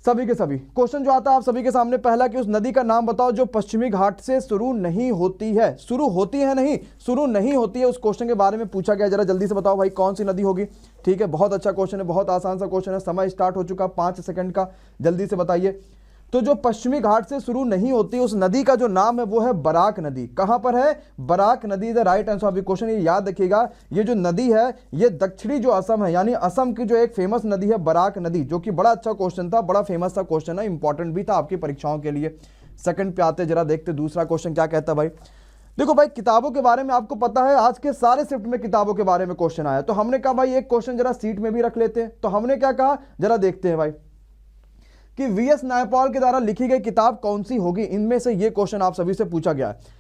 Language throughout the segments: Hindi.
सभी के सभी क्वेश्चन जो आता है आप सभी के सामने, पहला कि उस नदी का नाम बताओ जो पश्चिमी घाट से शुरू नहीं होती है। शुरू होती है नहीं, शुरू नहीं होती है, उस क्वेश्चन के बारे में पूछा गया। जरा जल्दी से बताओ भाई कौन सी नदी होगी। ठीक है, बहुत अच्छा क्वेश्चन है, बहुत आसान सा क्वेश्चन है। समय स्टार्ट हो चुका 5 सेकंड का, जल्दी से बताइए। तो जो पश्चिमी घाट से शुरू नहीं होती उस नदी का जो नाम है वो है बराक नदी। कहां पर है? बराक नदी। The right answer of the question. ये याद रखिएगा, ये जो नदी है ये दक्षिणी जो असम है, यानी असम की जो एक फेमस नदी है बराक नदी, जो कि बड़ा अच्छा क्वेश्चन था, बड़ा फेमस सा क्वेश्चन है, इंपॉर्टेंट भी था आपकी परीक्षाओं के लिए। सेकंड पे आते, जरा देखते दूसरा क्वेश्चन क्या कहता है भाई। देखो भाई, किताबों के बारे में आपको पता है आज के सारे शिफ्ट में किताबों के बारे में क्वेश्चन आया, तो हमने कहा भाई एक क्वेश्चन जरा सीट में भी रख लेते हैं। तो हमने क्या कहा, जरा देखते हैं भाई कि वीएस नायपॉल के द्वारा लिखी गई किताब कौन सी होगी। इनमें से ये क्वेश्चन आप सभी से पूछा गया है।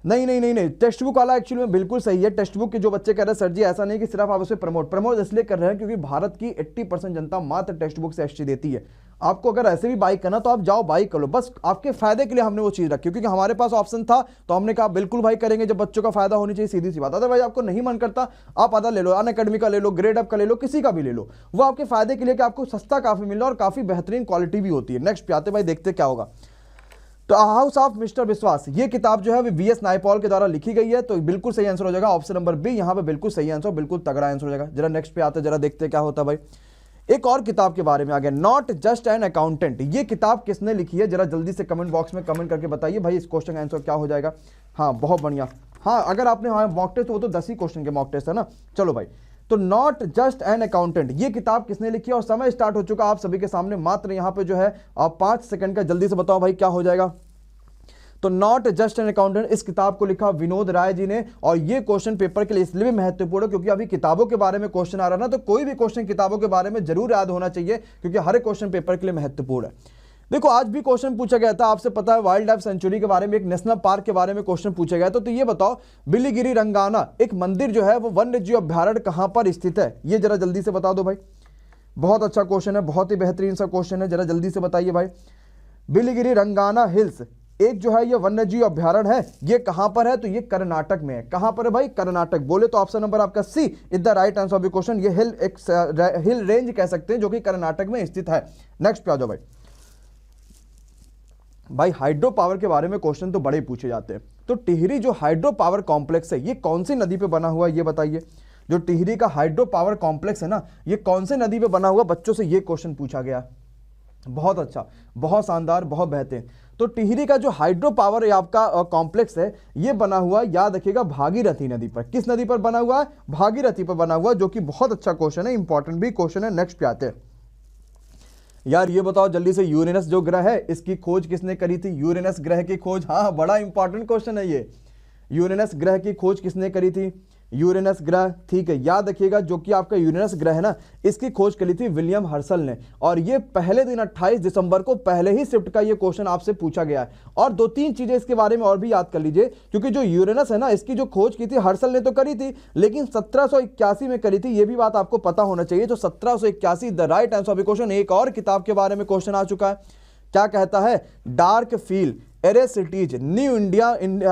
नहीं, टेक्स्ट बुक वाला एक्चुअली में बिल्कुल सही है। टेक्स्ट बुक के जो बच्चे कह रहे हैं सर जी ऐसा नहीं कि सिर्फ आप उसे प्रमोट इसलिए कर रहे हैं क्योंकि भारत की 80% जनता मात्र टेक्स्ट बुक से एसटी देती है। आपको अगर ऐसे भी बाई करना तो आप जाओ बाई कर लो, बस आपके फायदे के लिए हमने वो चीज रखी, क्योंकि हमारे पास ऑप्शन था तो हमने कहा बिल्कुल भाई करेंगे, जब बच्चों का फायदा होनी चाहिए, सीधी सी बात। अदरवाइज आपको नहीं मन करता आप आधा ले लो, अनअकैडमी का ले लो, ग्रेड अप का ले लो, किसी का भी ले लो, वो आपके फायदे के लिए कि आपको सस्ता काफी मिल रहा है और काफी बेहतरीन क्वालिटी भी होती है। नेक्स्ट पे आते भाई, देखते क्या होगा। तो हाउस ऑफ मिस्टर विश्वास, ये किताब जो है वो वीएस नायपॉल के द्वारा लिखी गई है, तो बिल्कुल सही आंसर हो जाएगा ऑप्शन नंबर बी। यहां पे बिल्कुल सही आंसर, बिल्कुल तगड़ा आंसर हो जाएगा। जरा नेक्स्ट पे आते, जरा देखते क्या होता है भाई। एक और किताब के बारे में आ गया, नॉट जस्ट एन अकाउंटेंट। ये किताब किसने लिखी है, जरा जल्दी से कमेंट बॉक्स में कमेंट करके बताइए भाई, इस क्वेश्चन का आंसर क्या हो जाएगा। हाँ बहुत बढ़िया, हाँ अगर आपने मॉक टेस्ट, वो तो 10 ही क्वेश्चन के मॉक टेस्ट है ना। चलो भाई, तो नॉट जस्ट एन अकाउंटेंट ये किताब किसने लिखी है, और समय स्टार्ट हो चुका आप सभी के सामने, मात्र यहाँ पे जो है 5 सेकंड का। जल्दी से बताओ भाई क्या हो जाएगा। तो नॉट जस्ट एन अकाउंटेंट, इस किताब को लिखा विनोद राय जी ने, और ये क्वेश्चन पेपर के लिए इसलिए भी महत्वपूर्ण है क्योंकि अभी किताबों के बारे में क्वेश्चन आ रहा है ना, तो कोई भी क्वेश्चन किताबों के बारे में जरूर याद होना चाहिए क्योंकि हर एक क्वेश्चन पेपर के लिए महत्वपूर्ण है। देखो आज भी क्वेश्चन पूछा गया था, आपसे पता है वाइल्ड लाइफ सेंचुरी के बारे में, एक नेशनल पार्क के बारे में क्वेश्चन पूछा गया था। तो ये बताओ बिलीगिरी रंगाना एक मंदिर जो है वो वन्य जीव अभ्यारण्य कहां पर स्थित है, ये जरा जल्दी से बता दो भाई। बहुत अच्छा क्वेश्चन है, बहुत ही बेहतरीन सा क्वेश्चन है, जरा जल्दी से बताइए भाई। बिलीगिरी रंगाना हिल्स एक जो है ये वन्यजीव अभ्यारण्य है, ये कहां पर है, तो ये कर्नाटक में है। कहां पर है भाई, कर्नाटक। बोले तो ऑप्शन नंबर आपका C is the right answer of the question. ये हिल रेंज कह सकते हैं जो कि कर्नाटक में स्थित है। नेक्स्ट पे आ जाओ भाई हाइड्रो पावर के बारे में क्वेश्चन तो बड़े पूछे जाते हैं। तो टिहरी जो हाइड्रो पावर कॉम्प्लेक्स है ये कौन सी नदी पे बना हुआ है, ये बताइए। जो टिहरी का हाइड्रो पावर कॉम्प्लेक्स है ना, ये कौन से नदी पे बना हुआ, बच्चों से ये क्वेश्चन पूछा गया। बहुत अच्छा, बहुत शानदार, बहुत बेहतरीन। तो टिहरी का जो हाइड्रो पावर आपका कॉम्प्लेक्स है ये बना हुआ, याद रखिएगा, भागीरथी नदी पर। किस नदी पर बना हुआ है, भागीरथी पर बना हुआ, जो कि बहुत अच्छा क्वेश्चन है, इंपॉर्टेंट भी क्वेश्चन है। नेक्स्ट पे आते हैं यार, ये बताओ जल्दी से, यूरेनस जो ग्रह है इसकी खोज किसने करी थी। यूरेनस ग्रह की खोज, हाँ बड़ा इंपॉर्टेंट क्वेश्चन है ये। यूरेनस ग्रह की खोज किसने करी थी, यूरेनस ग्रह, ठीक है, याद रखिएगा, जो कि आपका यूरेनस ग्रह है ना, इसकी खोज करी थी विलियम हर्सल ने। और ये पहले दिन 28 दिसंबर को पहले ही शिफ्ट का ये क्वेश्चन आपसे पूछा गया है। और 2-3 चीजें इसके बारे में और भी याद कर लीजिए, क्योंकि जो यूरेनस है ना, इसकी जो खोज की थी हर्सल ने तो करी थी, लेकिन 1781 में करी थी, ये भी बात आपको पता होना चाहिए। तो 1781 the right answer of the question. एक और किताब के बारे में क्वेश्चन आ चुका है, क्या कहता है, डार्क फील एरेसिटीज new India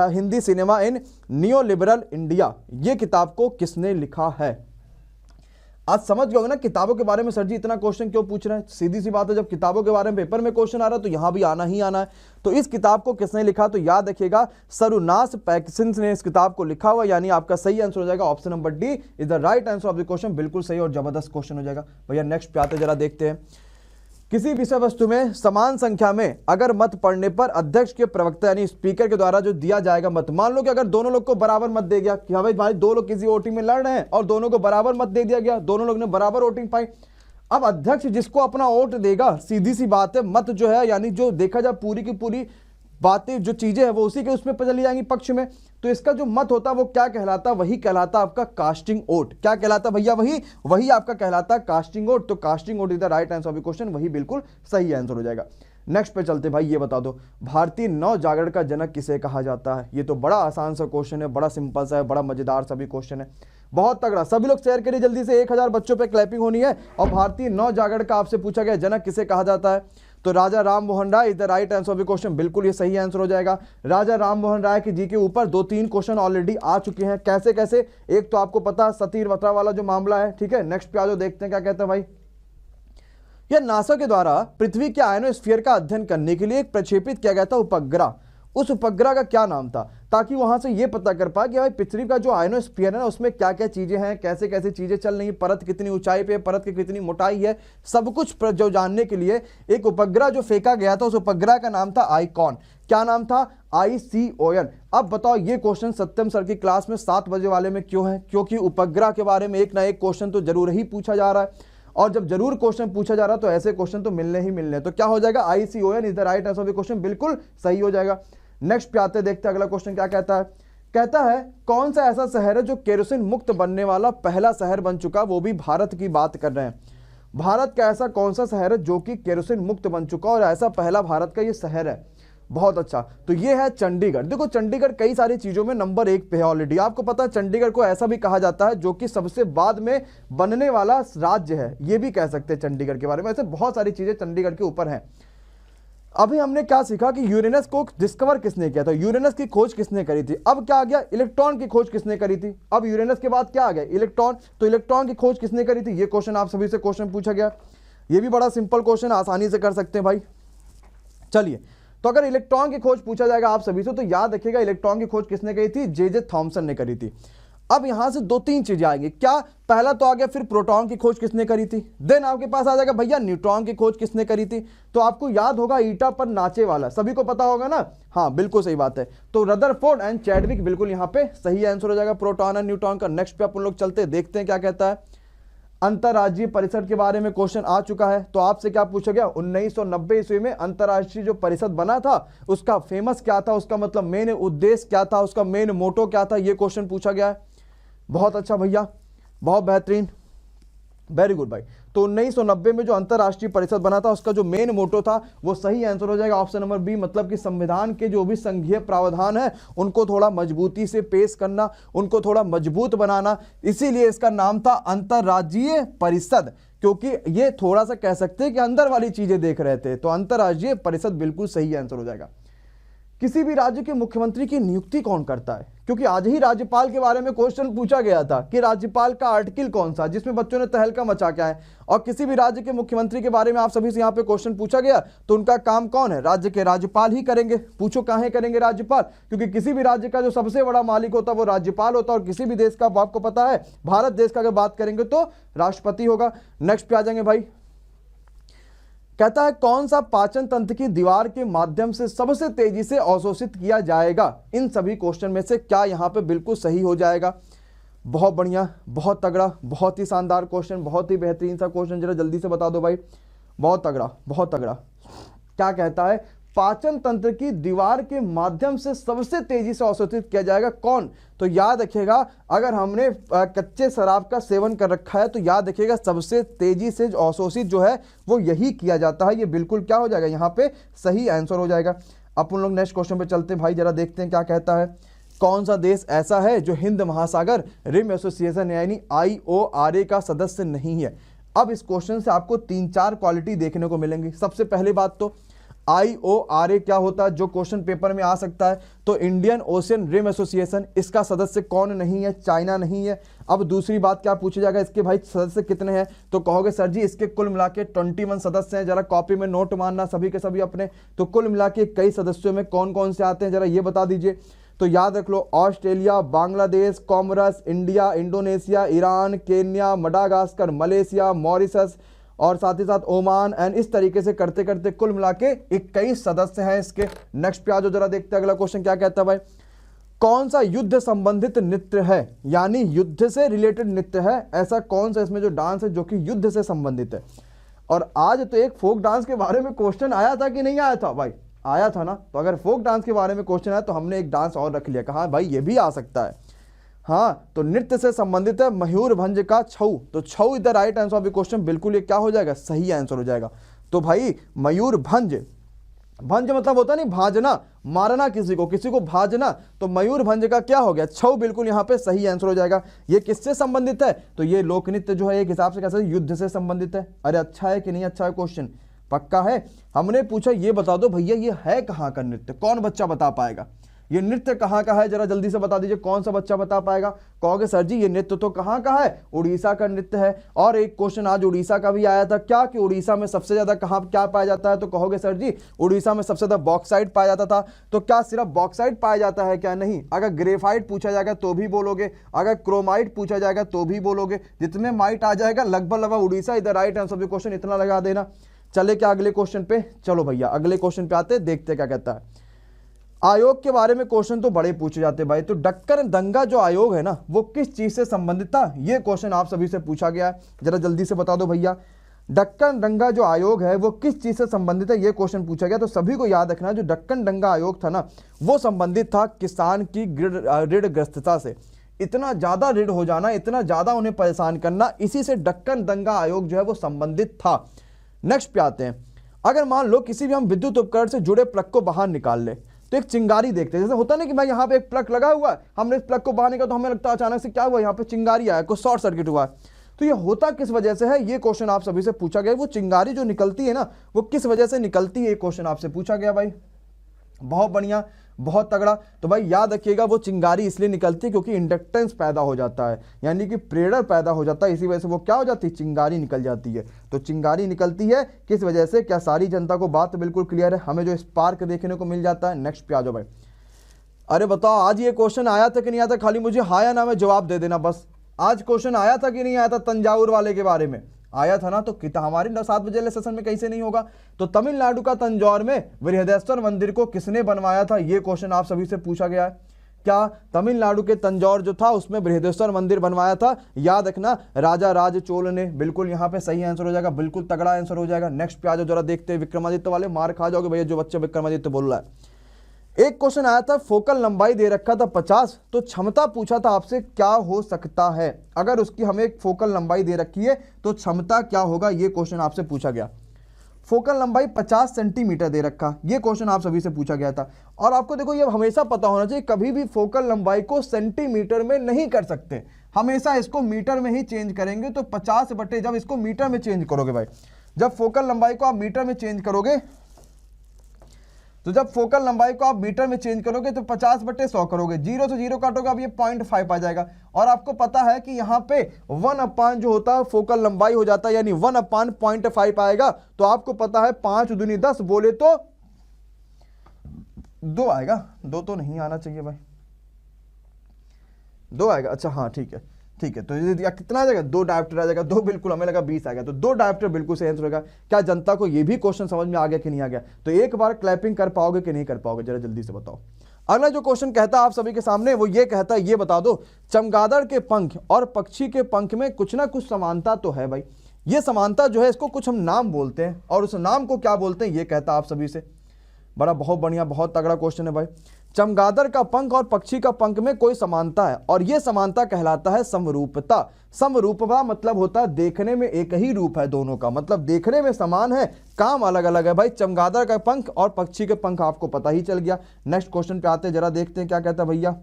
Hindi cinema in neo liberal India, ये किताब को किसने लिखा है। आज समझ गए ना किताबों के बारे में सर जी इतना क्वेश्चन क्यों पूछ रहे हैं। सीधी सी बात है, जब किताबों के बारे में पेपर में क्वेश्चन आ रहा है तो यहां भी आना ही आना है। तो इस किताब को किसने लिखा, तो याद रखिएगा सरुनास पैक्सिंस ने इस किताब को लिखा हुआ, यानी आपका सही आंसर हो जाएगा option number D is the right answer of the question. बिल्कुल सही और जबरदस्त क्वेश्चन हो जाएगा भैया। नेक्स्ट पे आते जरा देखते हैं, किसी विषय वस्तु में समान संख्या में अगर मत पड़ने पर अध्यक्ष के प्रवक्ता यानी स्पीकर के द्वारा जो दिया जाएगा मत, मान लो कि अगर दोनों लोग को बराबर मत दे गया कि हाँ भाई 2 लोग किसी वोटिंग में लड़ रहे हैं और दोनों को बराबर मत दे दिया गया, दोनों लोग ने बराबर वोटिंग पाई। अब अध्यक्ष जिसको अपना वोट देगा, सीधी सी बात है, मत जो है यानी जो देखा जाए पूरी की पूरी बातें जो चीजें हैं वो उसी के उसमें चली जाएंगी पक्ष में। तो इसका जो मत होता है वो क्या कहलाता है, वही कहलाता आपका कास्टिंग वोट। क्या कहलाता भैया, वही आपका कहलाता कास्टिंग वोट। तो casting vote is the right answer of the question, वही बिल्कुल सही आंसर हो जाएगा। नेक्स्ट पे चलते भाई, ये बता दो भारतीय नव जागरण का जनक किसे कहा जाता है। ये तो बड़ा आसान सा क्वेश्चन है, बड़ा सिंपल सा है, बड़ा मजेदार सा भी क्वेश्चन है, बहुत तगड़ा। सभी लोग शेयर करिए जल्दी से, 1000 बच्चों पे क्लैपिंग होनी है। और भारतीय नव जागरण का आपसे पूछा गया जनक किसे कहा जाता है, तो Raja Ram Mohan Roy is the right answer of the question. बिल्कुल ये सही आंसर हो जाएगा। राजा राम मोहन राय की जी के ऊपर 2-3 क्वेश्चन ऑलरेडी आ चुके हैं। कैसे कैसे, एक तो आपको पता है सती वत्रा वाला जो मामला है, ठीक है। नेक्स्ट पे आ जाओ, देखते हैं क्या कहते हैं भाई। यह नासा के द्वारा पृथ्वी के आयनोस्फीयर का अध्ययन करने के लिए एक प्रक्षेपित किया गया था उपग्रह। उस उपग्रह का क्या नाम था, ताकि वहां से यह पता कर पाए कि भाई पृथ्वी का जो आयनोस्फीयर है ना उसमें क्या क्या चीजें हैं, कैसे कैसे चीजें चल रही हैं, परत कितनी ऊंचाई पे, परत की कितनी मोटाई है, सब कुछ जो जानने के लिए एक उपग्रह जो फेंका गया था, उस उपग्रह का नाम था आईकॉन। क्या नाम था? ICON। अब बताओ ये क्वेश्चन सत्यम सर की क्लास में 7 बजे वाले में क्यों है? क्योंकि उपग्रह के बारे में एक ना एक क्वेश्चन तो जरूर ही पूछा जा रहा है, और जब जरूर क्वेश्चन पूछा जा रहा है तो ऐसे क्वेश्चन तो मिलने ही मिलने। तो क्या हो जाएगा? ICON is the right answer of the question, बिल्कुल सही हो जाएगा। नेक्स्ट पे आते देखते अगला क्वेश्चन क्या कहता है। कहता है कौन सा ऐसा शहर है जो केरोसिन मुक्त बनने वाला पहला शहर बन चुका, वो भी भारत की बात कर रहे हैं। भारत का ऐसा कौन सा शहर है जो कि केरोसिन मुक्त बन चुका और ऐसा पहला भारत का ये शहर है? बहुत अच्छा, तो ये है चंडीगढ़। देखो चंडीगढ़ कई सारी चीजों में नंबर 1 पे है ऑलरेडी। आपको पता है चंडीगढ़ को ऐसा भी कहा जाता है जो कि सबसे बाद में बनने वाला राज्य है, ये भी कह सकते हैं चंडीगढ़ के बारे में। ऐसे बहुत सारी चीजें चंडीगढ़ के ऊपर हैं। अभी हमने क्या सीखा कि यूरेनस को डिस्कवर किसने किया था, यूरेनस की खोज किसने करी थी। अब क्या आ गया? इलेक्ट्रॉन की खोज किसने करी थी। अब यूरेनस के बाद क्या आ गया? इलेक्ट्रॉन। तो इलेक्ट्रॉन की खोज किसने करी थी, ये क्वेश्चन आप सभी से क्वेश्चन पूछा गया। ये भी बड़ा सिंपल क्वेश्चन, आसानी से कर सकते हैं भाई। चलिए, तो अगर इलेक्ट्रॉन की खोज पूछा जाएगा आप सभी से तो याद रखिएगा इलेक्ट्रॉन की खोज किसने करी थी? जे थॉमसन ने करी थी। अब यहां से 2-3 चीजें आएंगी। क्या? पहला तो आ गया फिर प्रोटॉन की खोज किसने करी थी, देन आपके पास आ जाएगा भैया न्यूट्रॉन की खोज किसने करी थी। तो आपको याद होगा ईटा पर नाचे वाला, सभी को पता होगा ना। हाँ बिल्कुल सही बात है। तो रदरफोर्ड एंड चैडविक बिल्कुल यहां पे सही आंसर हो जाएगा प्रोटॉन एंड न्यूट्रॉन का। नेक्स्ट पे अपन लोग चलते देखते हैं क्या कहता है। अंतरराज्यीय परिषद के बारे में क्वेश्चन आ चुका है। तो आपसे क्या पूछा गया? 1990 ईस्वी में अंतरराष्ट्रीय जो परिषद बना था उसका फेमस क्या था, उसका मतलब मेन उद्देश्य क्या था, उसका मेन मोटो क्या था, ये क्वेश्चन पूछा गया है। बहुत अच्छा भैया, बहुत बेहतरीन, वेरी गुड भाई। तो 1990 में जो अंतरराष्ट्रीय परिषद बना था उसका जो मेन मोटो था वो सही आंसर हो जाएगा ऑप्शन नंबर बी। मतलब कि संविधान के जो भी संघीय प्रावधान है उनको थोड़ा मजबूती से पेश करना, उनको थोड़ा मजबूत बनाना, इसीलिए इसका नाम था अंतरराज्यीय परिषद। क्योंकि ये थोड़ा सा कह सकते हैं कि अंदर वाली चीजें देख रहे थे। तो अंतरराज्यीय परिषद बिल्कुल सही आंसर हो जाएगा। किसी भी राज्य के मुख्यमंत्री की नियुक्ति कौन करता है? क्योंकि आज ही राज्यपाल के बारे में क्वेश्चन पूछा गया था कि राज्यपाल का आर्टिकल कौन सा, जिसमें बच्चों ने तहलका मचा के है। और किसी भी राज्य के मुख्यमंत्री के बारे में आप सभी से यहाँ पे क्वेश्चन पूछा गया तो उनका काम कौन है? राज्य के राज्यपाल ही करेंगे। पूछो काहे करेंगे राज्यपाल? क्योंकि किसी भी राज्य का जो सबसे बड़ा मालिक होता है वो राज्यपाल होता है, और किसी भी देश का आपको पता है भारत देश का अगर बात करेंगे तो राष्ट्रपति होगा। नेक्स्ट पे आ जाएंगे भाई। कहता है कौन सा पाचन तंत्र की दीवार के माध्यम से सबसे तेजी से अवशोषित किया जाएगा? इन सभी क्वेश्चन में से क्या यहां पे बिल्कुल सही हो जाएगा? बहुत बढ़िया, बहुत तगड़ा, बहुत ही शानदार क्वेश्चन, बहुत ही बेहतरीन सा क्वेश्चन। जरा जल्दी से बता दो भाई। बहुत तगड़ा, बहुत तगड़ा। क्या कहता है? पाचन तंत्र की दीवार के माध्यम से सबसे तेजी से अवशोषित किया जाएगा कौन? तो याद रखिएगा अगर हमने कच्चे शराब का सेवन कर रखा है तो याद रखिएगा सबसे तेजी से अवशोषित जो है वो यही किया जाता है। ये बिल्कुल क्या हो जाएगा? यहाँ पे सही आंसर हो जाएगा। अपन लोग नेक्स्ट क्वेश्चन पे चलते हैं भाई, जरा देखते हैं क्या कहता है। कौन सा देश ऐसा है जो हिंद महासागर रिम एसोसिएशन यानी IORA का सदस्य नहीं है? अब इस क्वेश्चन से आपको 3-4 क्वालिटी देखने को मिलेंगी। सबसे पहली बात तो IORA क्या होता है, जो क्वेश्चन पेपर में आ सकता है। तो इंडियन ओशियन रिम एसोसिएशन, इसका सदस्य कौन नहीं है? चाइना नहीं है। अब दूसरी बात क्या पूछा जाएगा, इसके भाई सदस्य कितने हैं? तो कहोगे सर जी इसके कुल मिला के 21 सदस्य हैं। जरा कॉपी में नोट मारना सभी के सभी अपने। तो कुल मिला के कई सदस्यों में कौन कौन से आते हैं जरा ये बता दीजिए। तो याद रख लो Australia, Bangladesh, Comoros, India, Indonesia, Iran, Kenya, Madagascar, Malaysia, Mauritius और साथ ही साथ ओमान एंड इस तरीके से करते करते कुल मिला के 21 सदस्य हैं इसके। नेक्स्ट पे आ जाओ जरा देखते हैं अगला क्वेश्चन क्या कहता है भाई। कौन सा युद्ध संबंधित नृत्य है, यानी युद्ध से रिलेटेड नृत्य है? ऐसा कौन सा इसमें जो डांस है जो कि युद्ध से संबंधित है? और आज तो एक फोक डांस के बारे में क्वेश्चन आया था कि नहीं आया था भाई? आया था ना। तो अगर फोक डांस के बारे में क्वेश्चन आया तो हमने एक डांस और रख लिया, कहा भाई ये भी आ सकता है। हाँ, तो नृत्य से संबंधित है मयूरभंज का छऊ। तो Chhau is the right answer of the question, बिल्कुल ये क्या हो जाएगा? सही आंसर हो जाएगा। तो भाई मयूरभंज, भंज मतलब होता नहीं भाजना, मारना किसी को भाजना। तो मयूरभंज का क्या हो गया? छऊ, बिल्कुल यहाँ पे सही आंसर हो जाएगा। ये किससे संबंधित है? तो ये लोक नृत्य जो है एक हिसाब से कैसे युद्ध से संबंधित है। अरे अच्छा है कि नहीं अच्छा है क्वेश्चन? पक्का है। हमने पूछा ये बता दो भैया ये है कहाँ का नृत्य, कौन बच्चा बता पाएगा? ये नृत्य कहाँ का है, जरा जल्दी से बता दीजिए, कौन सा बच्चा बता पाएगा? कहोगे सर जी ये नृत्य तो कहाँ का है, उड़ीसा का नृत्य है। और एक क्वेश्चन आज उड़ीसा का भी आया था क्या, कि उड़ीसा में सबसे ज्यादा कहाँ क्या पाया जाता है, तो कहोगे सर जी उड़ीसा में सबसे ज्यादा बॉक्साइट पाया जाता था। तो क्या सिर्फ बॉक्साइट पाया जाता है क्या? नहीं। अगर ग्रेफाइट पूछा जाएगा तो भी बोलोगे, अगर क्रोमाइट पूछा जाएगा तो भी बोलोगे, जितने माइट आ जाएगा लगभग उड़ीसा इधर राइट आंसर ऑफ क्वेश्चन, इतना लगा देना। चले क्या अगले क्वेश्चन पे? चलो भैया अगले क्वेश्चन पे आते, देखते क्या कहता है। आयोग के बारे में क्वेश्चन तो बड़े पूछे जाते भाई। तो डक्कर दंगा जो आयोग है ना, वो किस चीज से संबंधित था, ये क्वेश्चन आप सभी से पूछा गया है। जरा जल्दी से बता दो भैया, डक्कन दंगा जो आयोग है वो किस चीज से संबंधित है, ये क्वेश्चन पूछा गया। तो सभी को याद रखना, जो डक्कन दंगा आयोग था ना, वो संबंधित था किसान की ऋणग्रस्तता से। इतना ज्यादा ऋण हो जाना, इतना ज्यादा उन्हें परेशान करना, इसी से डक्कन दंगा आयोग जो है वो संबंधित था। नेक्स्ट पे आते हैं। अगर मान लो किसी भी हम विद्युत उपकरण से जुड़े प्लग को बाहर निकाल ले, तो एक चिंगारी देखते हैं। जैसे होता ना कि भाई यहाँ पे एक प्लग लगा हुआ है, हमने इस प्लग को बाहर निकाला तो हमें लगता है अचानक से क्या हुआ, यहाँ पे चिंगारी आया, कुछ शॉर्ट सर्किट हुआ है। तो ये होता किस वजह से है, ये क्वेश्चन आप सभी से पूछा गया। वो चिंगारी जो निकलती है ना, वो किस वजह से निकलती है, ये क्वेश्चन आपसे पूछा गया भाई। बहुत बढ़िया, बहुत तगड़ा। तो भाई याद रखिएगा, वो चिंगारी इसलिए निकलती है क्योंकि इंडक्टेंस पैदा हो जाता है, यानी कि प्रेरक पैदा हो जाता है, इसी वजह से वो क्या हो जाती है, चिंगारी निकल जाती है। तो चिंगारी निकलती है किस वजह से, क्या सारी जनता को बात बिल्कुल क्लियर है? हमें जो स्पार्क देखने को मिल जाता है। नेक्स्ट पे आ जाओ भाई। अरे बताओ आज ये क्वेश्चन आया था कि नहीं आया था, खाली मुझे हाँ या ना में जवाब दे देना बस। आज क्वेश्चन आया था कि नहीं आया था तंजावुर वाले के बारे में? आया था ना, तो कितना हमारे 7 बजे वाले सेशन में कैसे नहीं होगा। तो तमिलनाडु का तंजौर में बृहदेश्वर मंदिर को किसने बनवाया था, ये क्वेश्चन आप सभी से पूछा गया है। क्या तमिलनाडु के तंजौर जो था उसमें बृहदेश्वर मंदिर बनवाया था? याद रखना, राजा राज चोल ने। बिल्कुल यहाँ पे सही आंसर हो जाएगा, बिल्कुल तगड़ा आंसर हो जाएगा। नेक्स्ट पे आ जाओ, जरा देखते हैं। विक्रमादित्य वाले मार खा जाओगे भैया जो बच्चे विक्रमादित्य बोल रहा है। एक क्वेश्चन आया था, फोकल लंबाई दे रखा था 50, तो क्षमता पूछा था आपसे क्या हो सकता है। अगर उसकी हमें एक फोकल लंबाई दे रखी है तो क्षमता क्या होगा, ये क्वेश्चन आपसे पूछा गया। फोकल लंबाई 50 सेंटीमीटर दे रखा, ये क्वेश्चन आप सभी से पूछा गया था। और आपको देखो ये हमेशा पता होना चाहिए, कभी भी फोकल लंबाई को सेंटीमीटर में नहीं कर सकते, हमेशा इसको मीटर में ही चेंज करेंगे। तो 50 बटे जब इसको मीटर में चेंज करोगे भाई, जब फोकल लंबाई को आप मीटर में चेंज करोगे, तो जब फोकल लंबाई को आप मीटर में चेंज करोगे तो 50 बटे 100 करोगे, 0 से 0 काटोगे, अब ये 0.5 आ जाएगा। और आपको पता है कि यहाँ पे 1/, जो होता है फोकल लंबाई हो जाता है, यानी 1/0.5 आएगा। तो आपको पता है 5 दूनी 10, बोले तो 2 आएगा। 2 तो नहीं आना चाहिए भाई, 2 आएगा। अच्छा हाँ ठीक है, ठीक है। तो ये कितना आ जाएगा, 2 डायोप्टर आ जाएगा। 2 बिल्कुल, हमें लगा 20 आ गया, तो 2 डायोप्टर बिल्कुल सही आंसर होगा। क्या जनता को ये भी क्वेश्चन समझ में आ गया कि नहीं आ गया? तो एक बार क्लैपिंग कर पाओगे कि नहीं कर पाओगे, जरा जल्दी से बताओ। अगला जो क्वेश्चन कहता है आप सभी के सामने, वो ये कहता है, ये बता दो, चमगादड़ के पंख और पक्षी के पंख में कुछ ना कुछ समानता तो है भाई। ये समानता जो है, इसको कुछ हम नाम बोलते हैं, और उस नाम को क्या बोलते हैं, ये कहता है आप सभी से। बड़ा बहुत बढ़िया, बहुत तगड़ा क्वेश्चन है भाई। चमगादड़ का पंख और पक्षी का पंख में कोई समानता है, और यह समानता कहलाता है समरूपता। समरूपता मतलब होता है देखने में एक ही रूप है दोनों का, मतलब देखने में समान है, काम अलग अलग है भाई। चमगादड़ का पंख और पक्षी के पंख आपको पता ही चल गया। नेक्स्ट क्वेश्चन पे आते हैं, जरा देखते हैं क्या कहता है भैया।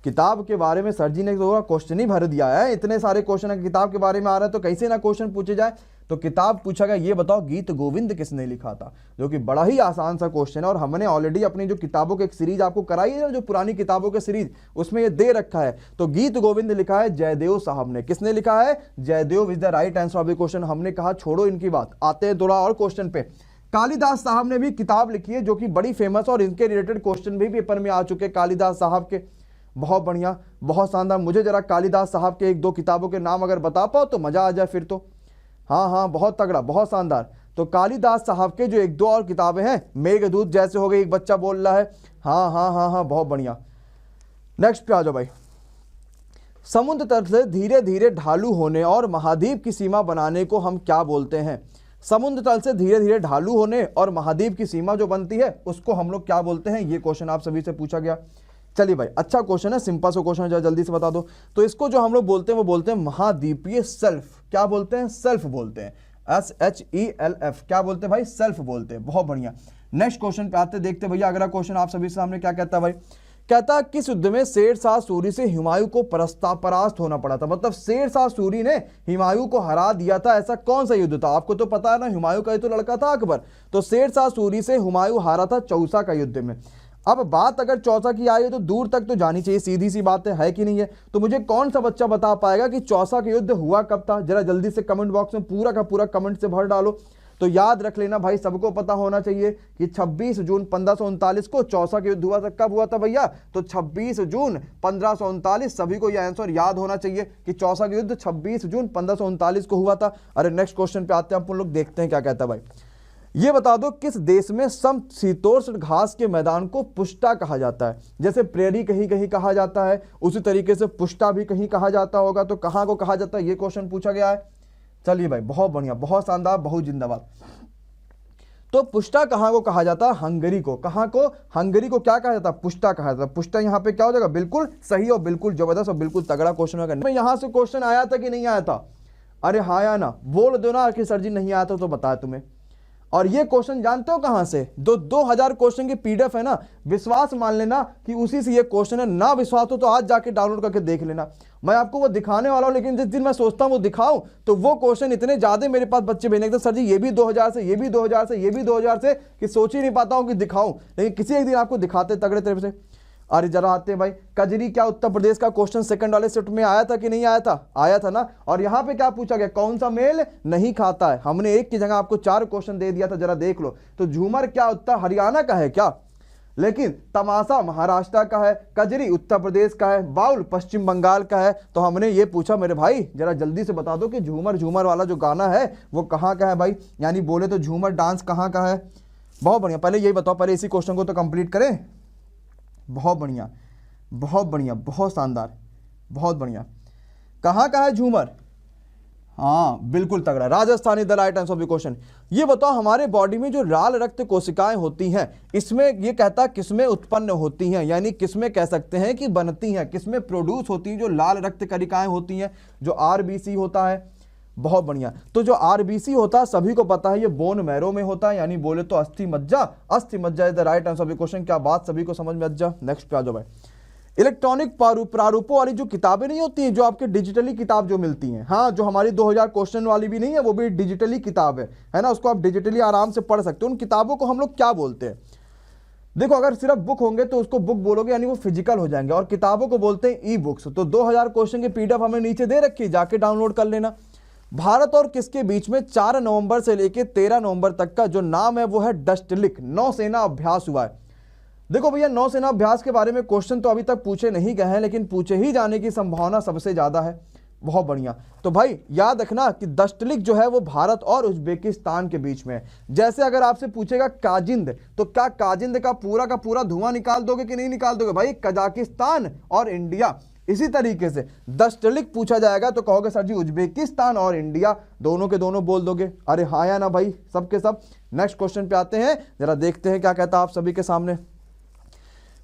किताब के बारे में सर जी ने तो क्वेश्चन ही भर दिया है, इतने सारे क्वेश्चन किताब के बारे में आ रहे हैं, तो कैसे ना क्वेश्चन पूछे जाए। तो किताब पूछा गया, ये बताओ गीत गोविंद किसने लिखा था, जो कि बड़ा ही आसान सा क्वेश्चन है। और हमने ऑलरेडी अपनी जो किताबों की एक सीरीज आपको कराई है, जो पुरानी किताबों की सीरीज, उसमें ये दे रखा है। तो गीत गोविंद लिखा है जयदेव साहब ने। किसने लिखा है? Jaydev is the right answer of the question. हमने कहा छोड़ो इनकी बात, आते हैं थोड़ा और क्वेश्चन पे। कालिदास साहब ने भी किताब लिखी है जो कि बड़ी फेमस, और इनके रिलेटेड क्वेश्चन भी पेपर में आ चुके हैं कालिदास साहब के। बहुत बढ़िया, बहुत शानदार। मुझे जरा कालिदास साहब के 1-2 किताबों के नाम अगर बता पाओ तो मजा आ जाए फिर तो। हाँ हाँ, बहुत तगड़ा, बहुत शानदार। तो कालिदास साहब के जो 1-2 और किताबें हैं, मेघदूत जैसे हो गई, एक बच्चा बोल रहा है। हाँ हाँ हाँ हाँ, बहुत बढ़िया। नेक्स्ट पे आ जाओ भाई। समुद्र तल से धीरे धीरे ढालू होने और महाद्वीप की सीमा बनाने को हम क्या बोलते हैं? समुद्र तल से धीरे धीरे ढालू होने और महाद्वीप की सीमा जो बनती है, उसको हम लोग क्या बोलते हैं? ये क्वेश्चन आप सभी से पूछा गया। चलिए भाई, अच्छा क्वेश्चन है, सिंपल सा क्वेश्चन है, जल्दी से बता दो। तो इसको जो हम लोग बोलते हैं वो बोलते हैं महाद्वीपीय सेल्फ। क्या बोलते हैं? सेल्फ बोलते हैं, SHELF। क्या बोलते हैं भाई? सेल्फ बोलते हैं। बहुत बढ़िया। नेक्स्ट क्वेश्चन पे आते, देखते भैया अगला क्वेश्चन आप सभी सामने क्या कहता है भाई। कहता है किस युद्ध में शेर शाह सूरी से हुमायूं को परास्त होना पड़ा था? मतलब शेर शाह सूरी ने हुमायूं को हरा दिया था, ऐसा कौन सा युद्ध था? आपको तो पता है ना, हुमायूं का ही तो लड़का था अकबर। तो शेर शाह सूरी से हुमायूं हारा था चौसा का युद्ध में। अब बात अगर चौसा की आई है तो दूर तक तो जानी चाहिए, सीधी सी बात है कि नहीं है। तो मुझे कौन सा बच्चा बता पाएगा कि चौसा का युद्ध हुआ कब था? जरा जल्दी से कमेंट बॉक्स में पूरा का पूरा कमेंट से भर डालो। तो याद रख लेना भाई, सबको पता होना चाहिए कि 26 जून 1539 को चौसा का युद्ध हुआ था। कब हुआ था भैया? तो 26 जून 1539। सभी को यह आंसर याद होना चाहिए कि चौसा का युद्ध 26 जून 1539 को हुआ था। अरे नेक्स्ट क्वेश्चन पे आते हैं, अपन लोग देखते हैं क्या कहता है भाई। ये बता दो किस देश में समशीतोष्ण घास के मैदान को पुष्टा कहा जाता है? जैसे प्रेरी कहीं कहीं कहा जाता है, उसी तरीके से पुष्टा भी कहीं कहा जाता होगा। तो कहां को कहा जाता है, ये क्वेश्चन पूछा गया है। चलिए भाई, बहुत बढ़िया, बहुत शानदार, बहुत जिंदाबाद। तो पुष्टा कहां को कहा जाता है? हंगरी को। कहां को? हंगरी को क्या कहा जाता है? पुष्टा कहा जाता है। पुष्टा यहां पे क्या हो जाएगा? बिल्कुल सही और बिल्कुल जबरदस्त और बिल्कुल तगड़ा क्वेश्चन होगा। यहां से क्वेश्चन आया था कि नहीं आया था? अरे हाँ या ना बोल दो ना कि सर जी नहीं आया था तो बताया तुम्हें। और ये क्वेश्चन जानते हो कहां से? 2000 क्वेश्चन की पीडीएफ है ना, विश्वास मान लेना कि उसी से ये क्वेश्चन है। ना विश्वास हो तो आज जाके डाउनलोड करके देख लेना, मैं आपको वो दिखाने वाला हूं। लेकिन जिस दिन मैं सोचता हूं वो दिखाऊं तो वो क्वेश्चन इतने ज्यादा मेरे पास बच्चे भेजने के, सर जी ये भी 2000 से, ये भी 2000 से, ये भी 2000 से, कि सोच ही नहीं पाता हूं कि दिखाऊं। लेकिन किसी एक दिन आपको दिखाते तगड़े तरफ से। अरे जरा आते हैं भाई, कजरी क्या उत्तर प्रदेश का क्वेश्चन सेकंड वाले शिफ्ट में आया था कि नहीं आया था? आया था ना। और यहां पे क्या पूछा गया? कौन सा मेल नहीं खाता है? हमने एक की जगह आपको 4 क्वेश्चन दे दिया था, जरा देख लो। तो झूमर क्या उत्तर हरियाणा का है क्या? लेकिन तमाशा महाराष्ट्र का है, कजरी उत्तर प्रदेश का है, बाउल पश्चिम बंगाल का है। तो हमने ये पूछा मेरे भाई जरा जल्दी से बता दो कि झूमर झूमर वाला जो गाना है वो कहाँ का है भाई? यानी बोले तो झूमर डांस कहाँ का है? बहुत बढ़िया, पहले यही बताओ, पहले इसी क्वेश्चन को तो कंप्लीट करें। बहुत बढ़िया, बहुत बढ़िया, बहुत शानदार, बहुत बढ़िया। कहाँ का है झूमर? हाँ बिल्कुल तगड़ा, Rajasthani the right answer of the question. ये बताओ हमारे बॉडी में जो लाल रक्त कोशिकाएं होती हैं, इसमें ये कहता है किसमें उत्पन्न होती हैं, यानी किसमें कह सकते हैं कि बनती हैं, किसमें प्रोड्यूस होती हैं जो लाल रक्त कणिकाएं होती हैं, जो आरबीसी होता है। बहुत बढ़िया। तो जो आरबीसी होता है सभी को पता है ये बोन मैरो में होता है, यानी बोले तो अस्थि मज्जा। अस्थि मज्जा is the right answer of the question. क्या बात, सभी को समझ में आ? नेक्स्ट पे आ जाओ भाई। इलेक्ट्रॉनिक प्रारूपों वाली जो किताबें नहीं होती हैं, जो आपके डिजिटली किताब जो मिलती हैं, हाँ जो हमारी 2000 क्वेश्चन वाली भी नहीं है, वो भी डिजिटली किताब है ना, उसको आप डिजिटली आराम से पढ़ सकते हो। उन किताबों को हम लोग क्या बोलते हैं? देखो अगर सिर्फ बुक होंगे तो उसको बुक बोलोगे, यानी वो फिजिकल हो जाएंगे, और किताबों को बोलते हैं ई बुक्स। तो 2000 क्वेश्चन की पीडीएफ हमें नीचे दे रखी है, जाके डाउनलोड कर लेना। भारत और किसके बीच में 4 नवंबर से लेकर 13 नवंबर तक का जो नाम है वो है डस्टलिक नौसेना अभ्यास हुआ है। देखो भैया, नौसेना अभ्यास के बारे में क्वेश्चन तो अभी तक पूछे नहीं गए हैं, लेकिन पूछे ही जाने की संभावना सबसे ज्यादा है। बहुत बढ़िया। तो भाई याद रखना कि डस्टलिक जो है वो भारत और उज्बेकिस्तान के बीच में है। जैसे अगर आपसे पूछेगा काजिंद, तो क्या काजिंद का पूरा धुआं निकाल दोगे कि नहीं निकाल दोगे? भाई कजाकिस्तान और इंडिया। इसी तरीके से डस्टलिक पूछा जाएगा तो कहोगे सर जी उज्बेकिस्तान और इंडिया, दोनों के दोनों बोल दोगे। अरे हाँ या ना भाई, सबके सब। नेक्स्ट क्वेश्चन पे आते हैं, जरा देखते हैं क्या कहता है आप सभी के सामने।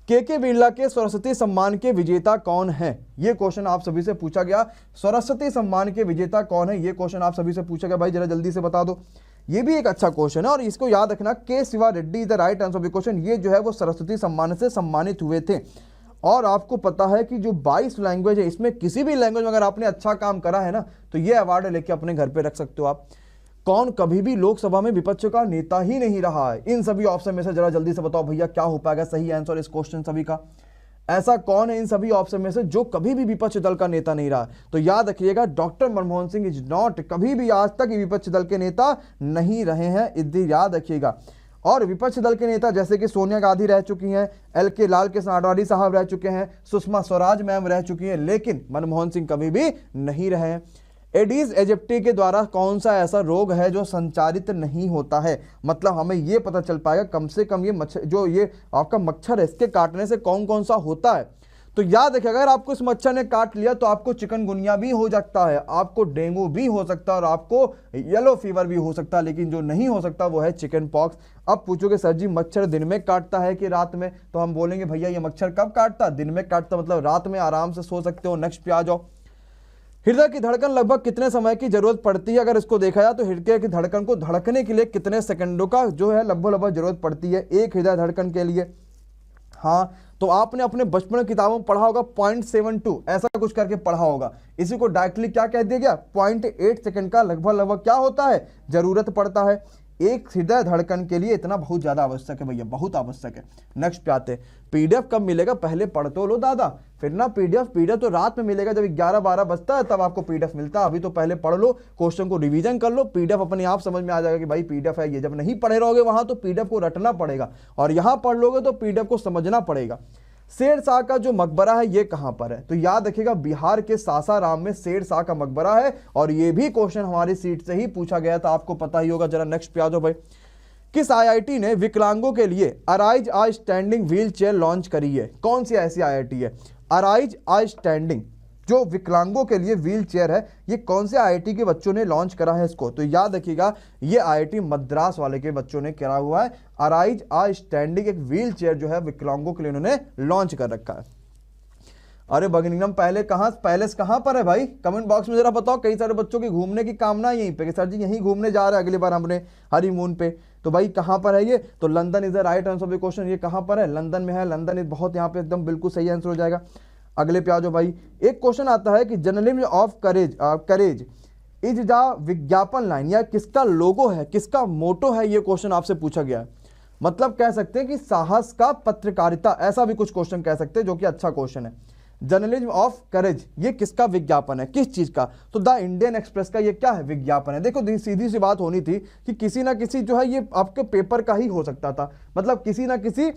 के बिरला के सरस्वती सम्मान के विजेता कौन है? ये क्वेश्चन आप सभी से पूछा गया। सरस्वती सम्मान के विजेता कौन है, ये क्वेश्चन आप सभी से पूछा गया। भाई जरा जल्दी से बता दो। ये भी एक अच्छा क्वेश्चन है और इसको याद रखना, के Shiva Reddy the right answer of the question. ये जो है वो सरस्वती सम्मान से सम्मानित हुए थे। और आपको पता है कि जो 22 लैंग्वेज है, इसमें किसी भी लैंग्वेज में अगर आपने अच्छा काम करा है ना, तो ये अवार्ड लेके अपने घर पे रख सकते हो आप। कौन कभी भी लोकसभा में विपक्ष का नेता ही नहीं रहा है? इन सभी ऑप्शन में से जरा जल्दी से बताओ भैया क्या हो पाएगा सही आंसर इस क्वेश्चन सभी का। ऐसा कौन है इन सभी ऑप्शन में से जो कभी भी विपक्ष दल का नेता नहीं रहा? तो याद रखिएगा, doctor Manmohan Singh is not, कभी भी आज तक विपक्ष दल के नेता नहीं रहे हैं, इधर याद रखिएगा। और विपक्ष दल के नेता जैसे कि सोनिया गांधी रह चुकी हैं, LK लाल कृष्ण आडवाणी साहब रह चुके हैं, सुषमा स्वराज मैम रह चुकी हैं, लेकिन मनमोहन सिंह कभी भी नहीं रहे हैं। एडीज एजिप्टी के द्वारा कौन सा ऐसा रोग है जो संचारित नहीं होता है? मतलब हमें यह पता चल पाएगा कम से कम ये मच्छर, जो ये आपका मच्छर है, इसके काटने से कौन कौन सा होता है। तो याद रखिए, अगर आपको इस मच्छर ने काट लिया तो आपको चिकनगुनिया भी हो सकता है, आपको डेंगू भी हो सकता है और आपको येलो फीवर भी हो सकता है, लेकिन जो नहीं हो सकता वो है चिकन पॉक्स। अब पूछोगे सर जी मच्छर दिन में काटता है कि रात में? तो हम बोलेंगे भैया ये मच्छर कब काटता? दिन में काटता, मतलब रात में आराम से सो सकते हो। नेक्स्ट पे आ जाओ। हृदय की धड़कन लगभग कितने समय की जरूरत पड़ती है? अगर इसको देखा जाए तो हृदय की धड़कन को धड़कने के लिए कितने सेकंडों का जो है लगभग जरूरत पड़ती है एक हृदय धड़कन के लिए? हाँ, तो आपने अपने बचपन किताबों में पढ़ा होगा 0.72 ऐसा कुछ करके पढ़ा होगा। इसी को डायरेक्टली क्या कह दिया गया? 0.8 सेकंड का लगभग क्या होता है जरूरत पड़ता है। एक हृदय धड़कन के लिए इतना बहुत ज्यादा आवश्यक है भैया, बहुत आवश्यक है। नेक्स्ट पे आते हैं, पीडीएफ कब मिलेगा, पहले पढ़ तो लो दादा, फिर ना पीडीएफ तो रात में मिलेगा, जब 11-12 बजता है तब आपको पीडीएफ मिलता है। अभी तो पहले पढ़ लो, क्वेश्चन को रिवीजन कर लो, पीडीएफ अपने आप समझ में आ जाएगा कि भाई पीडीएफ है ये। जब नहीं पढ़े रहोगे वहां तो पीडीएफ को रटना पड़ेगा, और यहां पढ़ लोगे तो पीडीएफ को समझना पड़ेगा। शेरशाह का जो मकबरा है ये कहां पर है, तो याद रखिएगा बिहार के सासाराम में शेरशाह का मकबरा है, और ये भी क्वेश्चन हमारी सीट से ही पूछा गया था, आपको पता ही होगा। जरा नेक्स्ट पे आ जाओ भाई। किस आईआईटी ने विकलांगों के लिए अराइज आ स्टैंडिंग व्हील चेयर लॉन्च करी है, कौन सी ऐसी आईआईटी है। अराइज आ स्टैंडिंग जो विकलांगों के लिए व्हील चेयर है, ये कौन से आईआईटी के बच्चों ने लॉन्च करा है इसको, तो याद रखिएगा ये आईआईटी मद्रास वाले के बच्चों ने करा हुआ है। अराइज आ स्टैंडिंग एक व्हील चेयर जो है विकलांगों के लिए उन्होंने लॉन्च कर रखा है। अरे बगिंगम पैलेस कहां पर है भाई, कमेंट बॉक्स में जरा बताओ। कई सारे बच्चों की घूमने की कामना यहीं पे कि सर जी यहीं घूमने जा रहे हैं अगली बार हमने हनीमून पे, तो भाई कहां पर है ये, तो London is the right answer of the question. ये कहां पर है, लंदन में है। लंदन इज बहुत यहाँ पे एकदम बिल्कुल सही आंसर हो जाएगा। अगले पे आ जाओ भाई। एक क्वेश्चन आता है कि journalism of courage is the विज्ञापन लाइन, या किसका लोगो है, किसका मोटो है, ये क्वेश्चन आपसे पूछा गया है। मतलब कह सकते हैं कि साहस का पत्रकारिता, ऐसा भी कुछ क्वेश्चन कह सकते हैं, जो कि अच्छा क्वेश्चन है। जर्नलिज्म ऑफ करेज ये किसका विज्ञापन है, किस चीज का, तो द इंडियन एक्सप्रेस का ये क्या है, विज्ञापन है। देखो सीधी सी बात होनी थी कि किसी ना किसी जो है ये आपके पेपर का ही हो सकता था, मतलब किसी ना किसी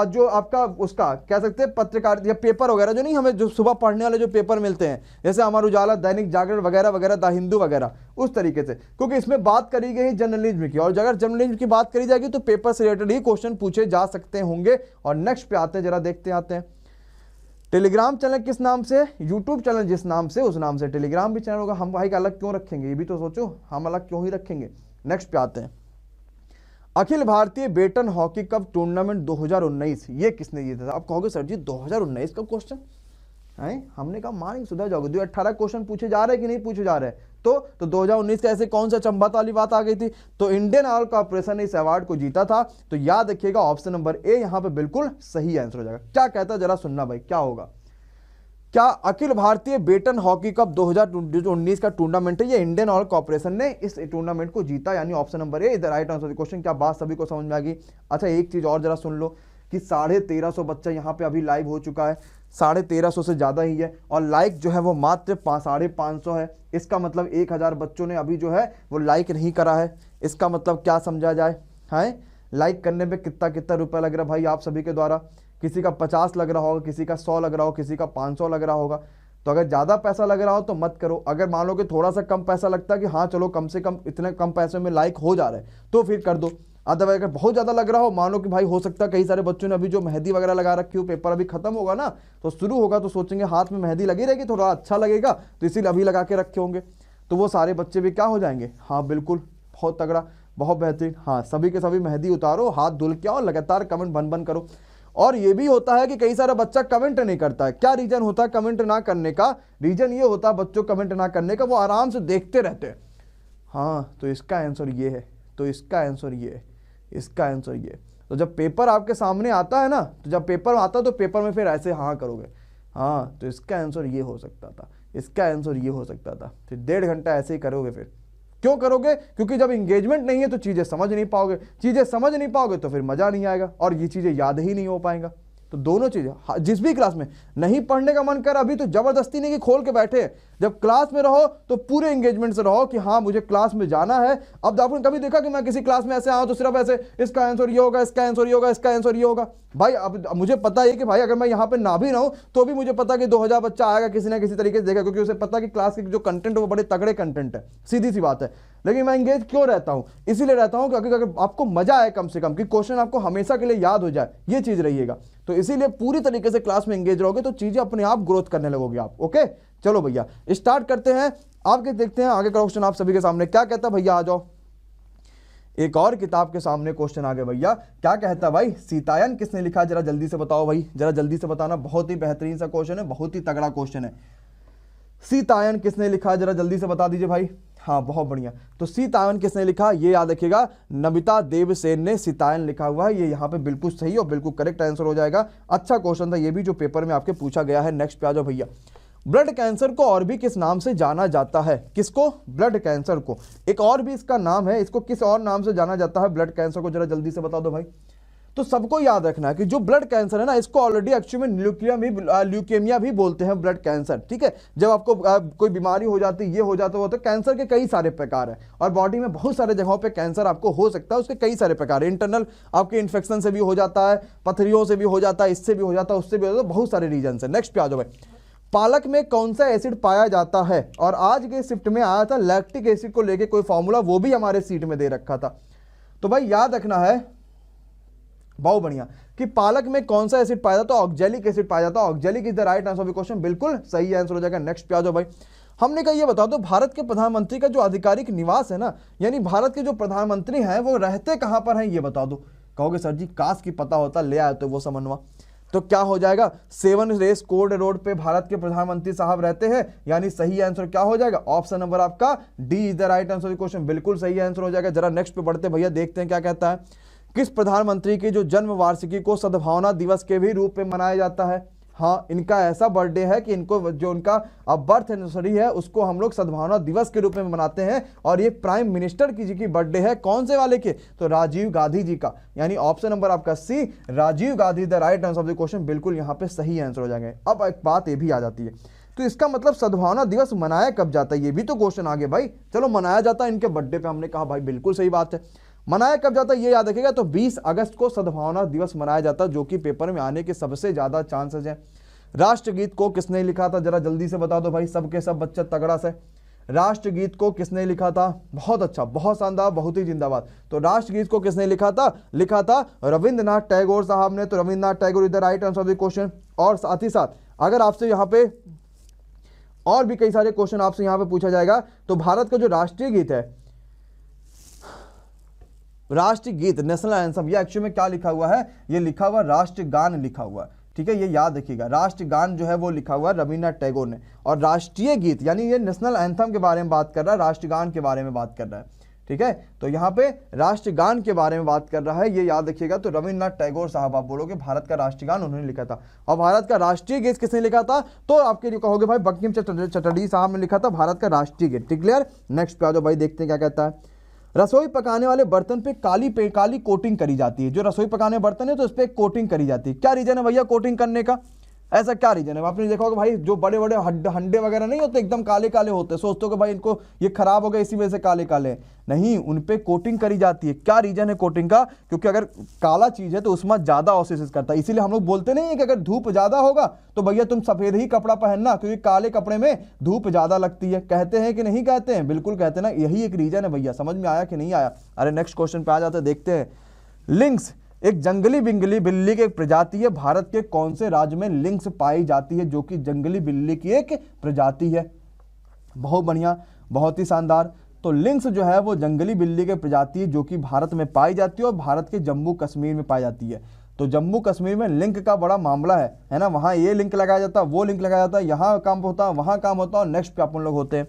जो आपका उसका कह सकते हैं पत्रकारिता या पेपर वगैरह, जो नहीं हमें जो सुबह पढ़ने वाले जो पेपर मिलते हैं, जैसे अमर उजाला, दैनिक जागरण वगैरह वगैरह, द हिंदू वगैरह, उस तरीके से, क्योंकि इसमें बात करी गई जर्नलिज्म की, और अगर जर्नलिज्म की बात करी जाएगी तो पेपर से रिलेटेड ही क्वेश्चन पूछे जा सकते होंगे। और नेक्स्ट पे आते हैं, जरा देखते आते हैं। टेलीग्राम चैनल किस नाम से, यूट्यूब चैनल जिस नाम से उस नाम से टेलीग्राम भी चैनल होगा। हम भाई का अलग क्यों रखेंगे, ये भी तो सोचो, हम अलग क्यों ही रखेंगे। नेक्स्ट पे आते हैं। Akhil Bharatiya batten hockey cup tournament 2019 ये किसने जीता था। आप कहोगे सर जी 2019 का क्वेश्चन है, हमने कहा मानिक सुधर जाओगे, 2018 क्वेश्चन पूछे जा रहे हैं कि नहीं पूछे जा रहे हैं, तो 2019 का ऐसे कौन सा चंबत वाली बात आ गई थी। तो इंडियन ऑयल कॉर्पोरेशन ने इस अवार्ड को जीता था, तो याद रखिएगा ऑप्शन नंबर ए यहां पे बिल्कुल सही आंसर हो जाएगा। क्या कहता है जरा सुनना भाई, क्या होगा। क्या Akhil Bharatiya batten hockey cup 2019 का टूर्नामेंट है, ये इंडियन ऑयल कॉर्पोरेशन ने इस टूर्नामेंट को जीता, यानी option number A is the right answer of the question. क्या बात सभी को समझ में आ गई। अच्छा एक चीज और जरा सुन लो कि 1350 बच्चा यहाँ पे अभी लाइव हो चुका है, 1350 से ज्यादा ही है, और लाइक जो है वो मात्र 550 है। इसका मतलब 1000 बच्चों ने अभी जो है वो लाइक नहीं करा है। इसका मतलब क्या समझा जाए, है लाइक करने पे कितना कितना रुपया लग रहा है भाई आप सभी के द्वारा। किसी का 50 लग रहा होगा, किसी का 100 लग रहा होगा, किसी का 500 लग रहा होगा। तो अगर ज़्यादा पैसा लग रहा हो तो मत करो। अगर मान लो कि थोड़ा सा कम पैसा लगता है कि हाँ चलो कम से कम इतने कम पैसे में लाइक हो जा रहे हैं, तो फिर कर दो। अदरवाइज अगर बहुत ज़्यादा लग रहा हो, मान लो कि भाई हो सकता है कई सारे बच्चों ने अभी जो मेहंदी वगैरह लगा रखी हो, पेपर अभी खत्म होगा ना तो शुरू होगा, तो सोचेंगे हाथ में मेहंदी लगी रहेगी थोड़ा अच्छा लगेगा, तो इसीलिए अभी लगा के रखे होंगे। तो वो सारे बच्चे भी क्या हो जाएंगे, हाँ बिल्कुल बहुत तगड़ा, बहुत बेहतरीन। हाँ सभी के सभी मेहंदी उतारो, हाथ धुल के आओ, लगातार कमेंट बन बन करो। और ये भी होता है कि कई सारा बच्चा कमेंट नहीं करता है। क्या रीजन होता है कमेंट ना करने का, रीजन ये होता है बच्चों कमेंट ना करने का, वो आराम से देखते रहते हैं। हाँ तो इसका आंसर ये है, तो इसका आंसर ये है, इसका आंसर ये। तो जब पेपर आपके सामने आता है ना, तो जब पेपर आता है तो पेपर में फिर ऐसे हाँ करोगे, हाँ तो इसका आंसर ये हो सकता था, इसका आंसर ये हो सकता था, फिर 1.5 घंटा ऐसे ही करोगे। फिर क्यों करोगे, क्योंकि जब इंगेजमेंट नहीं है तो चीजें समझ नहीं पाओगे, चीजें समझ नहीं पाओगे तो फिर मजा नहीं आएगा, और ये चीजें याद ही नहीं हो पाएगा। तो दोनों चीजें, जिस भी क्लास में नहीं पढ़ने का मन कर, अभी तो जबरदस्ती नहीं कि खोल के बैठे, जब क्लास में रहो तो पूरे एंगेजमेंट से रहो कि हाँ मुझे क्लास में जाना है। अब आपने कभी देखा कि मैं किसी क्लास में ऐसे आऊं तो सिर्फ ऐसे इसका आंसर ये होगा, इसका आंसर ये होगा, इसका आंसर ये होगा। भाई अब मुझे पता है कि भाई अगर मैं यहाँ पे ना भी रहूं तो भी मुझे पता कि 2000 बच्चा आएगा किसी ना किसी तरीके से देगा, क्योंकि उसे पता कि क्लास के जो कंटेंट है वो बड़े तगड़े कंटेंट है, सीधी सी बात है। लेकिन मैं एंगेज क्यों रहता हूं, इसीलिए रहता हूं कि अगर आपको मजा आए कम से कम, कि क्वेश्चन आपको हमेशा के लिए याद हो जाए, ये चीज रहिएगा। तो इसीलिए पूरी तरीके से क्लास में एंगेज रहोगे तो चीजें अपने आप ग्रोथ करने लगोगे आप। ओके चलो भैया स्टार्ट करते हैं, आपके देखते हैं आगे का क्वेश्चन आप सभी के सामने क्या कहता है। भैया आ जाओ, एक और किताब के सामने क्वेश्चन आ गया। भैया क्या कहता है भाई, सीतायन किसने लिखा, जरा जल्दी से बताओ भाई, जरा जल्दी से बताना। बहुत ही बेहतरीन सा क्वेश्चन है, बहुत ही तगड़ा क्वेश्चन है। सीतायन किसने लिखा, जरा जल्दी से बता दीजिए भाई। हाँ बहुत बढ़िया, तो सीतायन किसने लिखा, ये याद रखिएगा नमिता देवसेन ने सीतायन लिखा हुआ है। ये यहाँ पे बिल्कुल सही और बिल्कुल करेक्ट आंसर हो जाएगा। अच्छा क्वेश्चन था ये भी, जो पेपर में आपके पूछा गया है। नेक्स्ट पे आ जाओ भैया। ब्लड कैंसर को और भी किस नाम से जाना जाता है? किसको? ब्लड कैंसर को। एक और भी इसका नाम है, इसको किस और नाम से जाना जाता है ब्लड कैंसर को? जरा जल्दी से बता दो भाई। तो सबको याद रखना है कि जो ब्लड कैंसर है ना, इसको ऑलरेडी एक्चुअली में ल्यूकेमिया भी बोलते हैं ब्लड कैंसर, ठीक है। जब आपको कोई बीमारी हो जाती है, ये हो जाता है, तो कैंसर के कई सारे प्रकार हैं और बॉडी में बहुत सारे जगहों पे कैंसर आपको हो सकता है, उसके कई सारे प्रकार है। इंटरनल आपके इन्फेक्शन से भी हो जाता है, पथरियों से भी हो जाता है, इससे भी हो जाता है, उससे भी हो जाता है, बहुत सारे रीजन है। नेक्स्ट पे आ जाओ भाई। पालक में कौन सा एसिड पाया जाता है? और आज के शिफ्ट में आया था लैक्टिक एसिड को लेके कोई फॉर्मूला, वो भी हमारे सीट में दे रखा था। तो भाई याद रखना है बहुत बढ़िया कि पालक में कौन सा एसिड पाया जाता है? ऑक्जेलिक एसिड पाया जाता है। Oxalic is the right answer of the question, बिल्कुल सही आंसर हो जाएगा। नेक्स्ट पे आ जाओ भाई। हमने कहा ये बता दो, भारत के प्रधानमंत्री का जो आधिकारिक निवास है ना, यानी भारत के जो प्रधानमंत्री हैं वो रहते कहां पर हैं, ये बता दो। कहोगे सर जी काश की पता होता, ले आए तो वो समन्वय। तो क्या हो जाएगा? 7 रेस कोर्ट रोड पे भारत के प्रधानमंत्री साहब रहते हैं, यानी सही आंसर क्या हो जाएगा? ऑप्शन नंबर आपका D is the right answer of the question, बिल्कुल सही आंसर हो जाएगा। जरा नेक्स्ट पे बढ़ते भैया, देखते हैं क्या कहता है। किस प्रधानमंत्री की जो जन्म वार्षिकी को सद्भावना दिवस के भी रूप में मनाया जाता है? हाँ, इनका ऐसा बर्थडे है कि इनको जो उनका बर्थ एनिवर्सरी है उसको हम लोग सद्भावना दिवस के रूप में मनाते हैं, और ये प्राइम मिनिस्टर की जी की बर्थडे है। कौन से वाले के? तो राजीव गांधी जी का, यानी ऑप्शन नंबर आपका C, Rajiv Gandhi the right answer of the question, बिल्कुल यहाँ पे सही आंसर हो जाएंगे। अब एक बात ये भी आ जाती है, तो इसका मतलब सद्भावना दिवस मनाया कब जाता है? ये भी तो क्वेश्चन आगे भाई। चलो मनाया जाता है इनके बर्थडे पे, हमने कहा भाई बिल्कुल सही बात है। मनाया कब जाता है ये याद रखिएगा। तो 20 अगस्त को सद्भावना दिवस मनाया जाता है, जो कि पेपर में आने के सबसे ज्यादा चांसेस हैं। राष्ट्रगीत को किसने लिखा था? जरा जल्दी से बता दो भाई, सबके सब बच्चे तगड़ा से। राष्ट्रगीत को किसने लिखा था? बहुत अच्छा, बहुत शानदार, बहुत ही जिंदाबाद। तो राष्ट्रगीत को किसने लिखा था? लिखा था रविंद्रनाथ टैगोर साहब ने। तो Rabindranath Tagore is the right answer of the question. और साथ ही साथ अगर आपसे यहाँ पे और भी कई सारे क्वेश्चन आपसे यहाँ पे पूछा जाएगा, तो भारत का जो राष्ट्रीय गीत है, राष्ट्रीय गीत नेशनल एंथम, ये एक्चुअली में क्या लिखा हुआ है? ये लिखा हुआ राष्ट्रगान लिखा हुआ है, ठीक है, ये याद रखिएगा। राष्ट्रगान जो है वो लिखा हुआ है रविन्द्रनाथ टैगोर ने, और राष्ट्रीय गीत यानी ये नेशनल एंथम के बारे में बात कर रहा है, राष्ट्रगान के बारे में बात कर रहा है, ठीक है। तो यहाँ पे राष्ट्रगान के बारे में बात कर रहा है, ये याद रखिएगा। तो रविन्द्रनाथ टैगोर साहब आप बोलोगे भारत का राष्ट्रगान उन्होंने लिखा था। और भारत का राष्ट्रीय गीत किसने लिखा था? तो आपके लिए कहोगे भाई बंकिम चटर्जी साहब ने लिखा था भारत का राष्ट्रीय गीत। क्लियर? नेक्स्ट पे आ जाओ भाई, देखते हैं क्या कहता है। रसोई पकाने वाले बर्तन पे काली कोटिंग करी जाती है। जो रसोई पकाने बर्तन है तो उस पर कोटिंग करी जाती है। क्या रीजन है भैया कोटिंग करने का? ऐसा क्या रीजन है? आपने देखा होगा भाई, जो बड़े बड़े हंडे वगैरह नहीं होते, एकदम काले काले होते, सोचते हो कि भाई इनको ये खराब हो गए इसी वजह से काले काले। नहीं, उन पे कोटिंग करी जाती है। क्या रीजन है कोटिंग का? क्योंकि अगर काला चीज है तो उसमें ज्यादा ऑक्सीडेशन करता है, इसीलिए हम लोग बोलते नहीं है कि अगर धूप ज्यादा होगा तो भैया तुम सफेद ही कपड़ा पहनना, क्योंकि काले कपड़े में धूप ज्यादा लगती है। कहते हैं कि नहीं कहते हैं? बिल्कुल कहते हैं ना, यही एक रीजन है भैया। समझ में आया कि नहीं आया? अरे नेक्स्ट क्वेश्चन पे आ जाते, देखते हैं। लिंक्स एक जंगली बिल्ली की एक प्रजाति है। भारत के कौन से राज्य में लिंक्स पाई जाती है, जो कि जंगली बिल्ली की एक प्रजाति है? बहुत बढ़िया, बहुत ही शानदार। तो लिंक्स जो है वो जंगली बिल्ली की प्रजाति है, जो कि भारत में पाई जाती है और भारत के जम्मू कश्मीर में पाई जाती है। तो जम्मू कश्मीर में लिंक का बड़ा मामला है ना, वहाँ ये लिंक लगाया जाता है, वो लिंक लगाया जाता है, यहाँ काम होता है, वहाँ काम होता है, और नेक्स्ट पे अपन लोग होते हैं।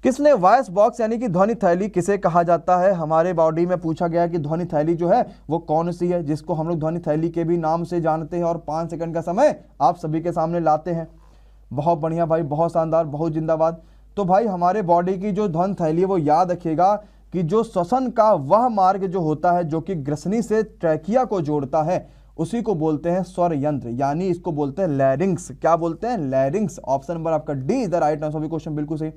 किसने वॉइस बॉक्स यानी कि ध्वनि थैली किसे कहा जाता है? हमारे बॉडी में पूछा गया है कि ध्वनि थैली जो है वो कौन सी है, जिसको हम लोग ध्वनि थैली के भी नाम से जानते हैं, और 5 सेकंड का समय आप सभी के सामने लाते हैं। बहुत बढ़िया भाई, बहुत शानदार, बहुत जिंदाबाद। तो भाई हमारे बॉडी की जो ध्वनि थैली है वो याद रखिएगा कि जो श्वसन का वह मार्ग जो होता है जो कि ग्रसनी से ट्रैकिया को जोड़ता है, उसी को बोलते हैं स्वर यंत्र, यानी इसको बोलते हैं लैरिंग्स। क्या बोलते हैं? लैरिंग्स। ऑप्शन नंबर आपका D is the right answer of the question, बिल्कुल सही।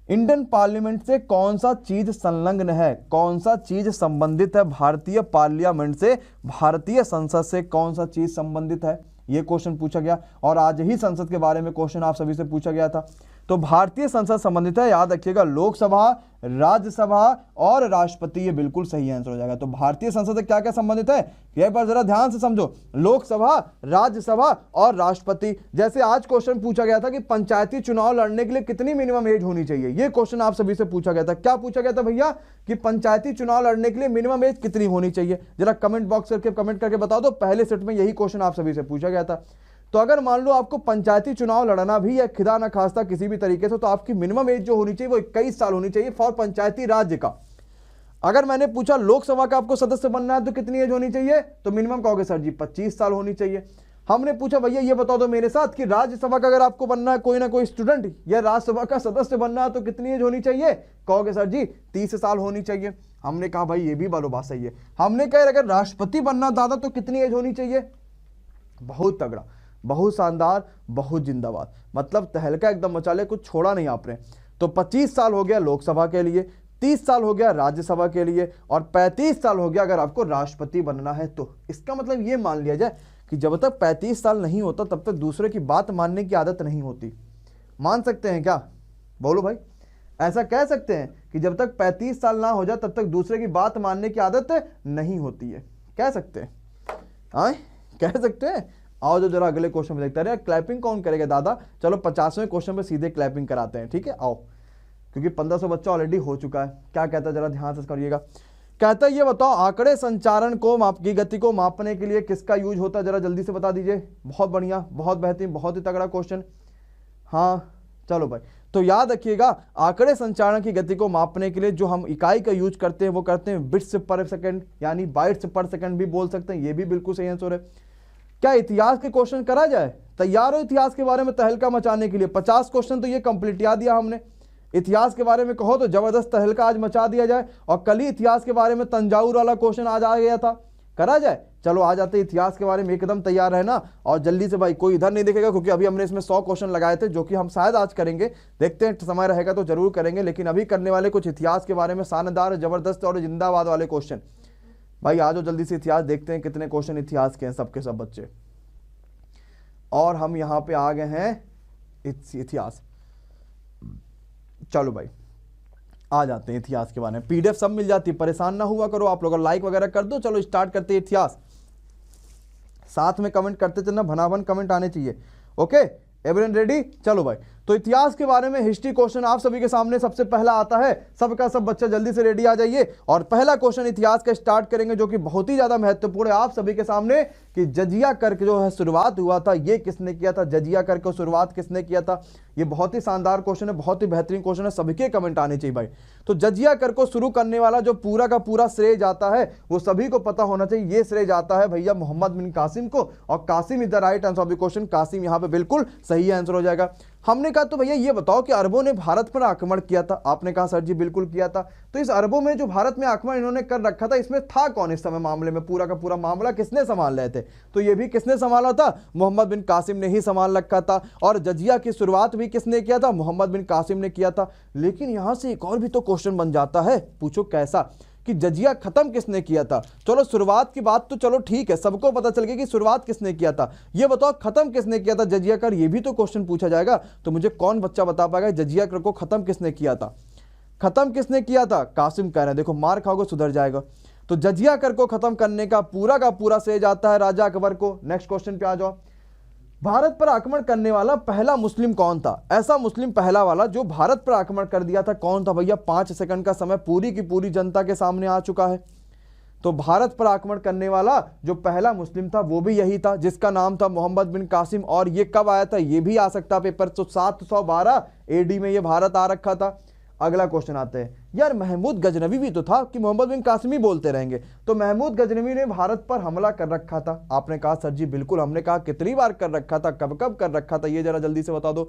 इंडियन पार्लियामेंट से कौन सा चीज संलग्न है? कौन सा चीज संबंधित है भारतीय पार्लियामेंट से? भारतीय संसद से कौन सा चीज संबंधित है? यह क्वेश्चन पूछा गया, और आज ही संसद के बारे में क्वेश्चन आप सभी से पूछा गया था। तो भारतीय संसद संबंधित है, याद रखिएगा, लोकसभा, राज्यसभा और राष्ट्रपति, ये बिल्कुल सही आंसर हो जाएगा। तो भारतीय संसद से क्या क्या संबंधित है, एक बार जरा ध्यान से समझो। लोकसभा, राज्यसभा और राष्ट्रपति। जैसे आज क्वेश्चन पूछा गया था कि पंचायती चुनाव लड़ने के लिए कितनी मिनिमम एज होनी चाहिए, ये क्वेश्चन आप सभी से पूछा गया था। क्या पूछा गया था भैया कि पंचायती चुनाव लड़ने के लिए मिनिमम एज कितनी होनी चाहिए? जरा कमेंट बॉक्स करके कमेंट करके बता दो। पहले सेट में यही क्वेश्चन आप सभी से पूछा गया था। तो अगर मान लो आपको पंचायती चुनाव लड़ना भी है खुदा ना खास्ता किसी भी तरीके से, तो आपकी मिनिमम एज जो होनी चाहिए वो 21 साल होनी चाहिए फॉर पंचायती राज्य का। अगर मैंने पूछा लोकसभा का आपको सदस्य बनना है तो कितनी एज होनी चाहिए, तो मिनिमम कहोगे सर जी 25 साल होनी चाहिए। हमने पूछा भैया ये बता दो मेरे साथ कि राज्यसभा का अगर आपको बनना है कोई ना कोई स्टूडेंट या राज्यसभा का सदस्य बनना है तो कितनी एज होनी चाहिए? कहोगे सर जी 30 साल होनी चाहिए। हमने कहा भाई ये भी बोलो बात सही है। हमने कहा अगर राष्ट्रपति बनना दादा तो कितनी एज होनी चाहिए? बहुत तगड़ा, बहुत शानदार, बहुत जिंदाबाद, मतलब तहलका एकदम मचा लिया, कुछ छोड़ा नहीं आपने। तो 25 साल हो गया लोकसभा के लिए, 30 साल हो गया राज्यसभा के लिए और 35 साल हो गया अगर आपको राष्ट्रपति बनना है तो। इसका मतलब ये मान लिया जाए कि जब तक 35 साल नहीं होता तब तक दूसरे की बात मानने की आदत नहीं होती। मान सकते हैं क्या? बोलो भाई, ऐसा कह सकते हैं कि जब तक 35 साल ना हो जाए तब तक दूसरे की बात मानने की आदत नहीं होती है। कह सकते हैं? हाँ कह सकते हैं। आओ जो जरा अगले क्वेश्चन में देखते हैं। क्लैपिंग कौन करेगा दादा? चलो 50वें क्वेश्चन पे सीधे क्लैपिंग कराते हैं, ठीक है? आओ, क्योंकि 1500 बच्चा ऑलरेडी हो चुका है। क्या कहता है जरा ध्यान से करिएगा। कहता है ये बताओ आंकड़े संचारण को की गति को मापने के लिए किसका यूज होता है? जरा जल्दी से बता दीजिए। बहुत बढ़िया, बहुत बेहतरीन, बहुत ही तगड़ा क्वेश्चन। हाँ चलो भाई, तो याद रखिएगा आंकड़े संचारण की गति को मापने के लिए जो हम इकाई का यूज करते हैं वो करते हैं बिट्स पर सेकंड, यानी बाइट्स पर सेकंड भी बोल सकते हैं। ये भी बिल्कुल सही आंसर है। क्या इतिहास के क्वेश्चन करा जाए? तैयार हो इतिहास के बारे में तहलका मचाने के लिए? 50 क्वेश्चन तो ये कंप्लीट याद दिया हमने। इतिहास के बारे में कहो तो जबरदस्त तहलका आज मचा दिया जाए। और कल ही इतिहास के बारे में तंजावुर वाला क्वेश्चन आज आ गया था, करा जाए? चलो आ जाते इतिहास के बारे में, एकदम तैयार रहना और जल्दी से भाई। कोई इधर नहीं देखेगा क्योंकि अभी हमने इसमें 100 क्वेश्चन लगाए थे जो कि हम शायद आज करेंगे। देखते हैं समय रहेगा तो जरूर करेंगे, लेकिन अभी करने वाले कुछ इतिहास के बारे में शानदार, जबरदस्त और जिंदाबाद वाले क्वेश्चन। भाई आ जाओ जल्दी से, इतिहास देखते हैं कितने क्वेश्चन इतिहास के हैं सबके सब बच्चे। और हम यहाँ पे आ गए हैं इतिहास। चलो भाई आ जाते हैं इतिहास के बारे में। पीडीएफ सब मिल जाती है, परेशान ना हुआ करो आप लोग, लाइक वगैरह कर दो। चलो स्टार्ट करते हैं इतिहास। साथ में कमेंट करते चलना, भनाभन कमेंट आने चाहिए। Okay everyone ready? चलो भाई, तो इतिहास के बारे में हिस्ट्री क्वेश्चन आप सभी के सामने सबसे पहला आता है। सबका सब बच्चा जल्दी से रेडी आ जाइए और पहला क्वेश्चन इतिहास का स्टार्ट करेंगे जो कि बहुत ही ज्यादा महत्वपूर्ण है आप सभी के सामने कि जजिया कर जो है शुरुआत हुआ था ये किसने किया था? जजिया कर को शुरुआत किसने किया था? ये बहुत ही शानदार क्वेश्चन है, बहुत ही बेहतरीन क्वेश्चन है, सभी के कमेंट आने चाहिए भाई। तो जजिया कर को शुरू करने वाला जो पूरा का पूरा श्रेय जाता है वो सभी को पता होना चाहिए। ये श्रेय जाता है भैया मोहम्मद बिन कासिम को, और Qasim is the right answer of the question. Qasim यहाँ पे बिल्कुल सही आंसर हो जाएगा। हमने कहा तो भैया ये बताओ कि अरबों ने भारत पर आक्रमण किया था? आपने कहा सर जी बिल्कुल किया था। तो इस अरबों में जो भारत में आक्रमण इन्होंने कर रखा था इसमें था कौन इस समय मामले में? पूरा का पूरा मामला किसने संभाल रहे थे? तो ये भी किसने संभाला था? मोहम्मद बिन कासिम ने ही संभाल रखा था। और जजिया की शुरुआत भी किसने किया था? मोहम्मद बिन कासिम ने किया था। लेकिन यहां से एक और भी तो क्वेश्चन बन जाता है, पूछो कैसा, कि जजिया खत्म किसने किया था? चलो शुरुआत की बात तो चलो ठीक है, सबको पता चल गया कि शुरुआत किसने किया था। ये बताओ खत्म किसने किया था जजिया कर? ये भी तो क्वेश्चन पूछा जाएगा। तो मुझे कौन बच्चा बता पाएगा जजिया कर को खत्म किसने किया था? खत्म किसने किया था? कासिम कह रहे हैं। देखो मार खाओगे सुधर जाएगा। तो जजिया कर को खत्म करने का पूरा श्रेय जाता है राजा अकबर को। नेक्स्ट क्वेश्चन पे आ जाओ। भारत पर आक्रमण करने वाला पहला मुस्लिम कौन था? ऐसा मुस्लिम पहला वाला जो भारत पर आक्रमण कर दिया था कौन था भैया? 5 सेकंड का समय पूरी की पूरी जनता के सामने आ चुका है। तो भारत पर आक्रमण करने वाला जो पहला मुस्लिम था वो भी यही था, जिसका नाम था मोहम्मद बिन कासिम। और ये कब आया था? ये भी आ सकता पेपर। तो 712 एडी में ये भारत आ रखा था। अगला क्वेश्चन आते हैं, यार महमूद गजनवी भी तो था कि मोहम्मद बिन कासिम ही बोलते रहेंगे। तो महमूद गजनवी ने भारत पर हमला कर रखा था। आपने कहा सर जी बिल्कुल। हमने कहा कितनी बार कर रखा था, कब कब कर रखा था, ये जरा जल्दी से बता दो।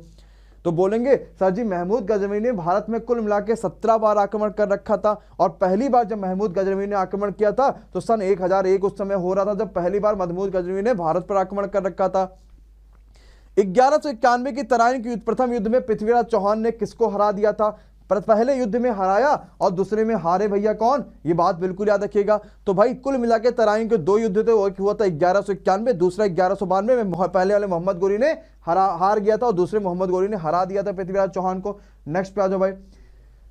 तो बोलेंगे सर जी महमूद गजनवी ने भारत में कुल मिला के 17 बार आक्रमण कर रखा था। और पहली बार जब महमूद गजनवी ने आक्रमण किया था तो सन 1001 उस समय हो रहा था जब पहली बार महमूद गजनवी ने भारत पर आक्रमण कर रखा था। 1191 की तराइन के प्रथम युद्ध में पृथ्वीराज चौहान ने किसको हरा दिया था? पहले युद्ध में हराया और दूसरे में हारे भैया कौन? ये बात बिल्कुल याद रखिएगा। तो भाई कुल मिला के तराइन के 2 युद्ध थे, वो एक हुआ था 1191, दूसरा 1192 में। पहले वाले मोहम्मद गोरी ने हार गया था और दूसरे मोहम्मद गोरी ने हरा दिया था पृथ्वीराज चौहान को। नेक्स्ट पे आ जाओ भाई।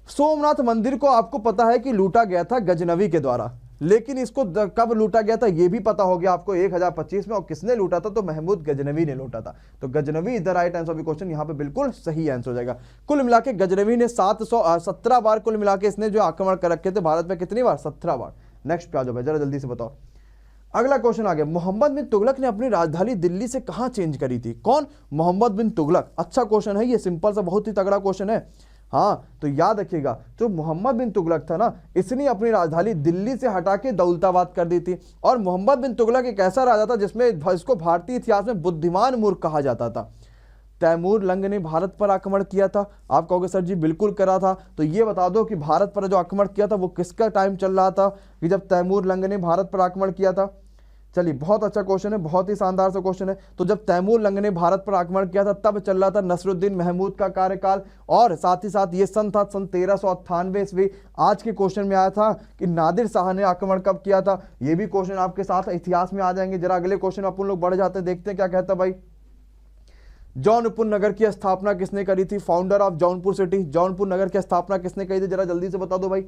सोमनाथ मंदिर को आपको पता है कि लूटा गया था गजनवी के द्वारा, लेकिन इसको कब लूटा गया था ये भी पता हो गया आपको 1025 में। और किसने लूटा था? तो महमूद गजनवी ने लूटा था। तो Ghaznavi is the right answer of the question. यहाँ पे बिल्कुल सही आंसर हो जाएगा। कुल मिला के गजनवी ने 717 बार कुल मिला के इसने जो आक्रमण कर रखे थे भारत में, कितनी बार? 17 बार। नेक्स्ट पे आ जाओ भाई, जरा जल्दी से बताओ। अगला क्वेश्चन आ गया, मोहम्मद बिन तुगलक ने अपनी राजधानी दिल्ली से कहां चेंज करी थी? कौन? मोहम्मद बिन तुगलक। अच्छा क्वेश्चन है ये, सिंपल सा बहुत ही तगड़ा क्वेश्चन है। हाँ, तो याद रखिएगा जो मोहम्मद बिन तुगलक था ना, इसने अपनी राजधानी दिल्ली से हटा के दौलताबाद कर दी थी। और मोहम्मद बिन तुगलक एक ऐसा राजा था जिसमें इसको भारतीय इतिहास में बुद्धिमान मूर्ख कहा जाता था। तैमूर लंग ने भारत पर आक्रमण किया था। आप कहोगे सर जी बिल्कुल करा था, तो ये बता दो कि भारत पर जो आक्रमण किया था वो किसका टाइम चल रहा था कि जब तैमूर लंग ने भारत पर आक्रमण किया था। चलिए, बहुत अच्छा क्वेश्चन है, बहुत ही शानदार सा क्वेश्चन है। तो जब तैमूर लंग ने भारत पर आक्रमण किया था तब चल रहा था नसरुद्दीन महमूद का कार्यकाल, और साथ ही साथ ये सन था सन 1398 ईस्वी। आज के क्वेश्चन में आया था कि नादिर शाह ने आक्रमण कब किया था। ये भी क्वेश्चन आपके साथ इतिहास में आ जाएंगे। जरा अगले क्वेश्चन अपन लोग बढ़ जाते हैं, देखते हैं क्या कहता है भाई। जौनपुर नगर की स्थापना किसने करी थी? Founder of Jaunpur city, Jaunpur नगर की स्थापना किसने करी थी? जरा जल्दी से बता दो भाई।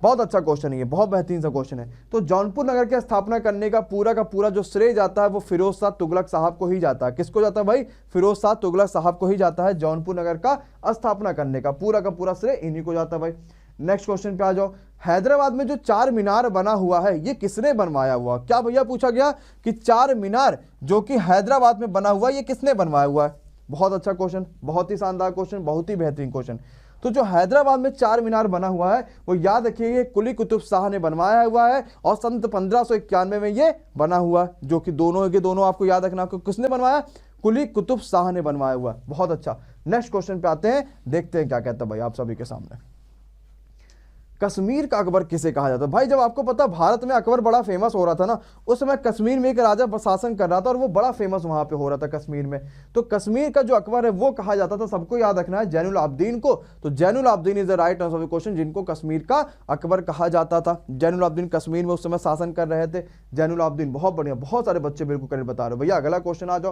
बहुत अच्छा क्वेश्चन है ये, बहुत बेहतरीन सा क्वेश्चन है। तो जौनपुर नगर की स्थापना करने का पूरा जो श्रेय जाता है वो फिरोज शाह तुगलक साहब को ही जाता है। किसको जाता है भाई? फिरोज शाह तुगलक साहब को ही जाता है। जौनपुर नगर का स्थापना करने का पूरा श्रेय इन्हीं को जाता है भाई। नेक्स्ट क्वेश्चन पे आ जाओ। हैदराबाद में जो चार मीनार बना हुआ है ये किसने बनवाया हुआ? क्या भैया पूछा गया कि चार मीनार जो कि हैदराबाद में बना हुआ है ये किसने बनवाया हुआ है? बहुत अच्छा क्वेश्चन, बहुत ही शानदार क्वेश्चन, बहुत ही बेहतरीन क्वेश्चन। तो जो हैदराबाद में चार मीनार बना हुआ है वो याद रखिए कुली कुतुब शाह ने बनवाया हुआ है, और सन 1591 में ये बना हुआ, जो कि दोनों के दोनों आपको याद रखना। किसने बनवाया? कुली कुतुब शाह ने बनवाया हुआ। बहुत अच्छा। नेक्स्ट क्वेश्चन पे आते हैं, देखते हैं क्या कहता है भाई आप सभी के सामने। कश्मीर का अकबर किसे कहा जाता है? भाई जब आपको पता भारत में अकबर बड़ा फेमस हो रहा था ना, उस समय कश्मीर में एक राजा शासन कर रहा था और वो बड़ा फेमस वहां पे हो रहा था कश्मीर में। तो कश्मीर का जो अकबर है वो कहा जाता था, सबको याद रखना है, जैनुल आबदीन को। तो Zainul Abedin is the right answer of the question, जिनको कश्मीर का अकबर कहा जाता था। जैनुल आबदीन कश्मीर में उस समय शासन कर रहे थे। जैनुल आबदीन, बहुत बढ़िया, बहुत सारे बच्चे बिल्कुल करेक्ट बता रहे हो भैया। अगला क्वेश्चन आ जाओ।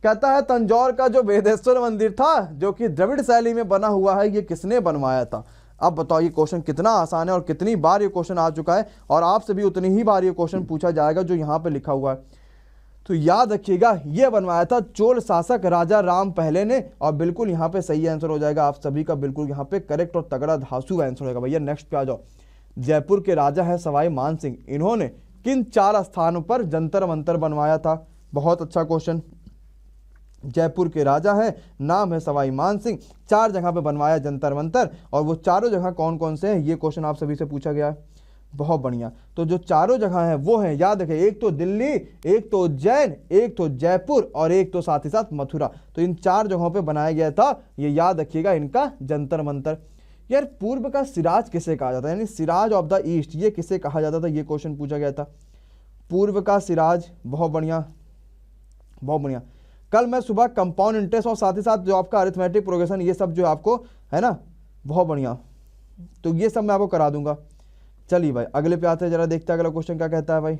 कहता है तंजौर का जो वेदेश्वर मंदिर था जो कि द्रविड़ शैली में बना हुआ है ये किसने बनवाया था? अब बताओ ये क्वेश्चन कितना आसान है और कितनी बार ये क्वेश्चन आ चुका है, और आपसे भी उतनी ही बार ये क्वेश्चन पूछा जाएगा जो यहाँ पे लिखा हुआ है। तो याद रखिएगा ये बनवाया था चोल शासक राजा राम पहले ने, और बिल्कुल यहाँ पे सही आंसर हो जाएगा आप सभी का, बिल्कुल यहाँ पे करेक्ट और तगड़ा धांसू आंसर होगा भैया। नेक्स्ट पे आ जाओ। जयपुर के राजा है सवाई मान सिंह, इन्होंने किन चार स्थानों पर जंतर मंतर बनवाया था? बहुत अच्छा क्वेश्चन। जयपुर के राजा है, नाम है सवाई मान सिंह, चार जगह पे बनवाया जंतर मंतर, और वो चारों जगह कौन कौन से हैं ये क्वेश्चन आप सभी से पूछा गया है। बहुत बढ़िया। तो जो चारों जगह हैं वो हैं, याद रखें, एक तो दिल्ली, एक तो उज्जैन, एक तो जयपुर, और एक तो साथ ही साथ मथुरा। तो इन चार जगहों पे बनाया गया था, ये याद रखिएगा, इनका जंतर मंतर। यार पूर्व का सिराज किसे कहा जाता है, यानी सिराज ऑफ द ईस्ट, ये किसे कहा जाता था? ये क्वेश्चन पूछा गया था। पूर्व का सिराज, बहुत बढ़िया, बहुत बढ़िया। कल मैं सुबह कंपाउंड इंटरेस्ट और साथ ही साथ जो आपका अरिथमेटिक प्रोग्रेशन ये सब जो आपको है ना, बहुत बढ़िया, तो ये सब मैं आपको करा दूंगा। चलिए भाई अगले पे आते हैं, जरा देखते हैं अगला क्वेश्चन क्या कहता है भाई।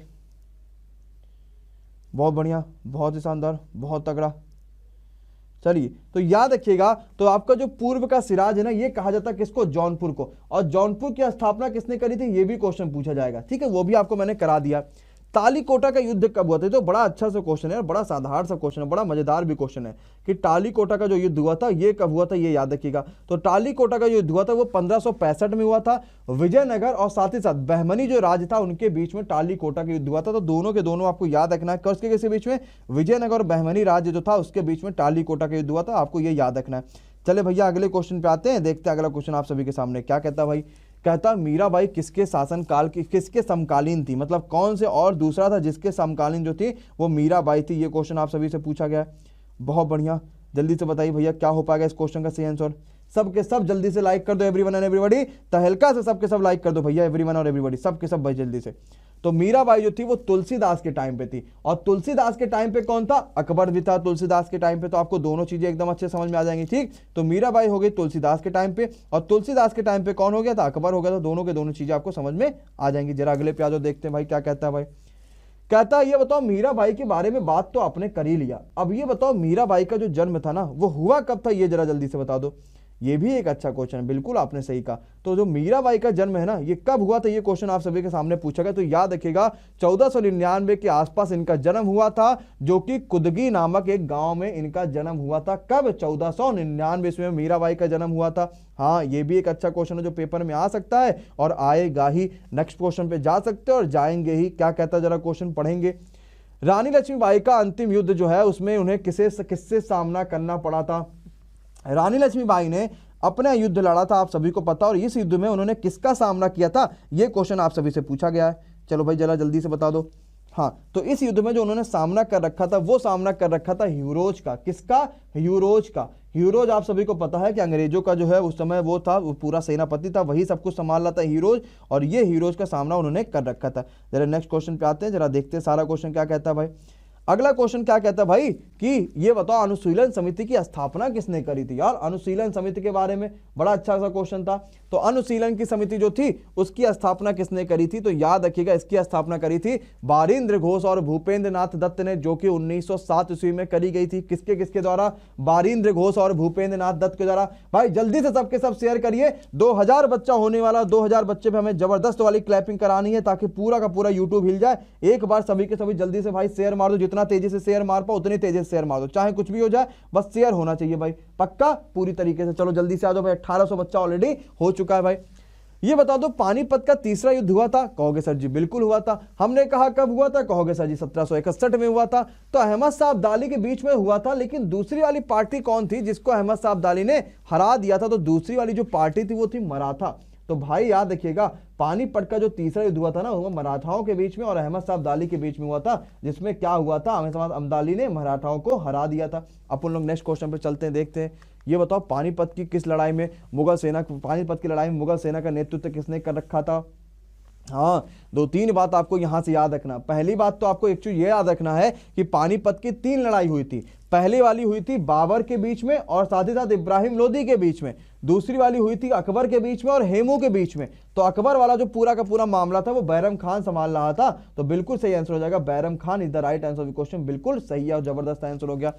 बहुत बढ़िया, बहुत ही शानदार, बहुत तगड़ा। चलिए तो याद रखिएगा, तो आपका जो पूर्व का सिराज है ना ये कहा जाता है किसको? जौनपुर को। और जौनपुर की स्थापना किसने करी थी ये भी क्वेश्चन पूछा जाएगा, ठीक है, वो भी आपको मैंने करा दिया। तालीकोटा का युद्ध कब हुआ था? तो बड़ा अच्छा सा क्वेश्चन है, बड़ा साधारण सा क्वेश्चन है, बड़ा मजेदार भी क्वेश्चन है कि तालीकोटा का जो युद्ध हुआ था ये कब हुआ था, ये याद रखिएगा। तो तालीकोटा का युद्ध हुआ था वो 1565 में हुआ था। विजयनगर और साथ ही साथ बहमनी जो राज था उनके बीच में तालीकोटा का युद्ध हुआ था। तो दोनों के दोनों आपको याद रखना है, किसके बीच में? विजयनगर और बहमनी राज्य जो था उसके बीच में तालीकोटा का युद्ध हुआ था, आपको ये याद रखना है। चले भैया अगले क्वेश्चन पे आते हैं, देखते हैं अगला क्वेश्चन आप सभी के सामने क्या कहता है भाई। कहता मीराबाई किसके शासन काल की, किसके समकालीन थी, मतलब कौन से और दूसरा था जिसके समकालीन जो थी वो मीराबाई थी, ये क्वेश्चन आप सभी से पूछा गया है। बहुत बढ़िया, जल्दी से बताइए भैया क्या हो पाएगा इस क्वेश्चन का सही आंसर। सबके सब जल्दी से लाइक कर दो, एवरीवन एंड एवरीबॉडी, तहलका से सबके सब लाइक कर दो भैया, एवरीवन और एवरीबॉडी, सबके सब भाई जल्दी से। तो मीराबाई जो थी वो तुलसीदास के टाइम पे थी, और तुलसीदास के टाइम पे कौन था? अकबर भी था तुलसीदास के टाइम पे। तो आपको दोनों चीजें एकदम अच्छे समझ में आ जाएंगी, ठीक। तो मीराबाई हो गई तुलसीदास के टाइम पे, और तुलसीदास के टाइम पे कौन हो गया था? अकबर हो गया था। दोनों के दोनों चीजें आपको समझ में आ जाएंगी। जरा अगले पे आ जाओ, देखते हैं भाई क्या कहता है भाई। कहता है ये बताओ मीराबाई के बारे में बात तो आपने कर ही लिया, अब ये बताओ मीराबाई का जो जन्म था ना वो हुआ कब था, ये जरा जल्दी से बता दो। ये भी एक अच्छा क्वेश्चन है, बिल्कुल आपने सही कहा। तो जो मीराबाई का जन्म है ना ये कब हुआ था, ये क्वेश्चन आप सभी के सामने पूछा गया। तो याद रखिएगा 1499 के आसपास इनका जन्म हुआ था, जो कि कुदगी नामक एक गांव में इनका जन्म हुआ था। कब? 1499 में मीराबाई का जन्म हुआ था। हाँ, ये भी एक अच्छा क्वेश्चन है जो पेपर में आ सकता है और आएगा ही। नेक्स्ट क्वेश्चन पे जा सकते हो और जाएंगे ही। क्या कहता है जरा क्वेश्चन पढ़ेंगे। रानी लक्ष्मीबाई का अंतिम युद्ध जो है उसमें उन्हें किससे सामना करना पड़ा था? रानी लक्ष्मीबाई ने अपना युद्ध लड़ा था, आप सभी को पता, और इस युद्ध में उन्होंने किसका सामना किया था, ये क्वेश्चन आप सभी से पूछा गया है। चलो भाई जरा जल्दी से बता दो। हाँ, तो इस युद्ध में जो उन्होंने सामना कर रखा था, वो सामना कर रखा था ह्यूरोज का। किसका? ह्यूरोज का। ह्यूरोज आप सभी को पता है कि अंग्रेजों का जो है उस समय वो था, वो पूरा सेनापति था, वही सब कुछ संभाल रहा था ह्यूरोज, और ये ह्यूरोज का सामना उन्होंने कर रखा था। जरा नेक्स्ट क्वेश्चन पे आते हैं, जरा देखते हैं सारा क्वेश्चन क्या कहता है भाई। अगला क्वेश्चन क्या कहता है भाई कि ये बताओ अनुशीलन समिति की स्थापना किसने करी थी। यार अनुशीलन समिति के बारे में बड़ा अच्छा सा क्वेश्चन था। तो अनुशीलन की समिति जो थी उसकी स्थापना किसने करी थी, तो याद रखिएगा इसकी स्थापना करी थी बारिंद्र घोष और भूपेंद्र नाथ दत्त ने, जो कि 1907 ईस्वी में करी गई थी। किसके किसके द्वारा? बारिंद्र घोष और भूपेंद्र नाथ दत्त के द्वारा। भाई जल्दी से सबके सब शेयर करिए, 2000 बच्चा होने वाला, 2000 बच्चे पे हमें जबरदस्त वाली क्लैपिंग करानी है ताकि पूरा का पूरा यूट्यूब हिल जाए। एक बार सभी के सभी जल्दी से भाई शेयर मार दो, जितना तेजी से शेयर मार पाओ उतनी तेजी से शेयर मार दो, चाहे कुछ भी हो जाए, बस शेयर होना चाहिए भाई, पक्का पूरी तरीके से। चलो जल्दी से आ जाओ भाई, 1800 बच्चा ऑलरेडी हो चुका है भाई। ये बता दो पानीपत का तीसरा युद्ध हुआ था, कहोगे सर जी बिल्कुल हुआ था। हमने कहा कब हुआ था, कहोगे सर जी 1761 में हुआ था। तो अहमद शाह अब्दाली के बीच में हुआ था, लेकिन दूसरी वाली पार्टी कौन थी जिसको अहमद शाह अब्दाली ने हरा दिया था, तो दूसरी वाली जो पार्टी थी वो थी मराठा। तो भाई याद रखिएगा पानीपत का जो तीसरा युद्ध हुआ था ना, वो मराठाओं के बीच में और अहमद शाह अब्दाली के बीच में हुआ था, जिसमें क्या हुआ था, अहमद शाह अब्दाली ने मराठाओं को हरा दिया था। अपन लोग नेक्स्ट क्वेश्चन पे चलते हैं, देखते हैं। ये बताओ पानीपत की किस लड़ाई में मुगल सेना, पानीपत की लड़ाई में मुगल सेना का नेतृत्व किसने कर रखा था। हाँ, 2-3 बात आपको यहां से याद रखना। पहली बात तो आपको एक्चुअली ये याद रखना है कि पानीपत की 3 लड़ाई हुई थी। पहली वाली हुई थी बाबर के बीच में और साथ ही साथ इब्राहिम लोदी के बीच में। दूसरी वाली हुई थी अकबर के बीच में और हेमू के बीच में। तो अकबर वाला जो पूरा का पूरा मामला था वो बैरम खान संभाल रहा था, तो बिल्कुल सही आंसर हो जाएगा, Bairam Khan is the right answer of the question. बिल्कुल सही है और जबरदस्त आंसर हो गया।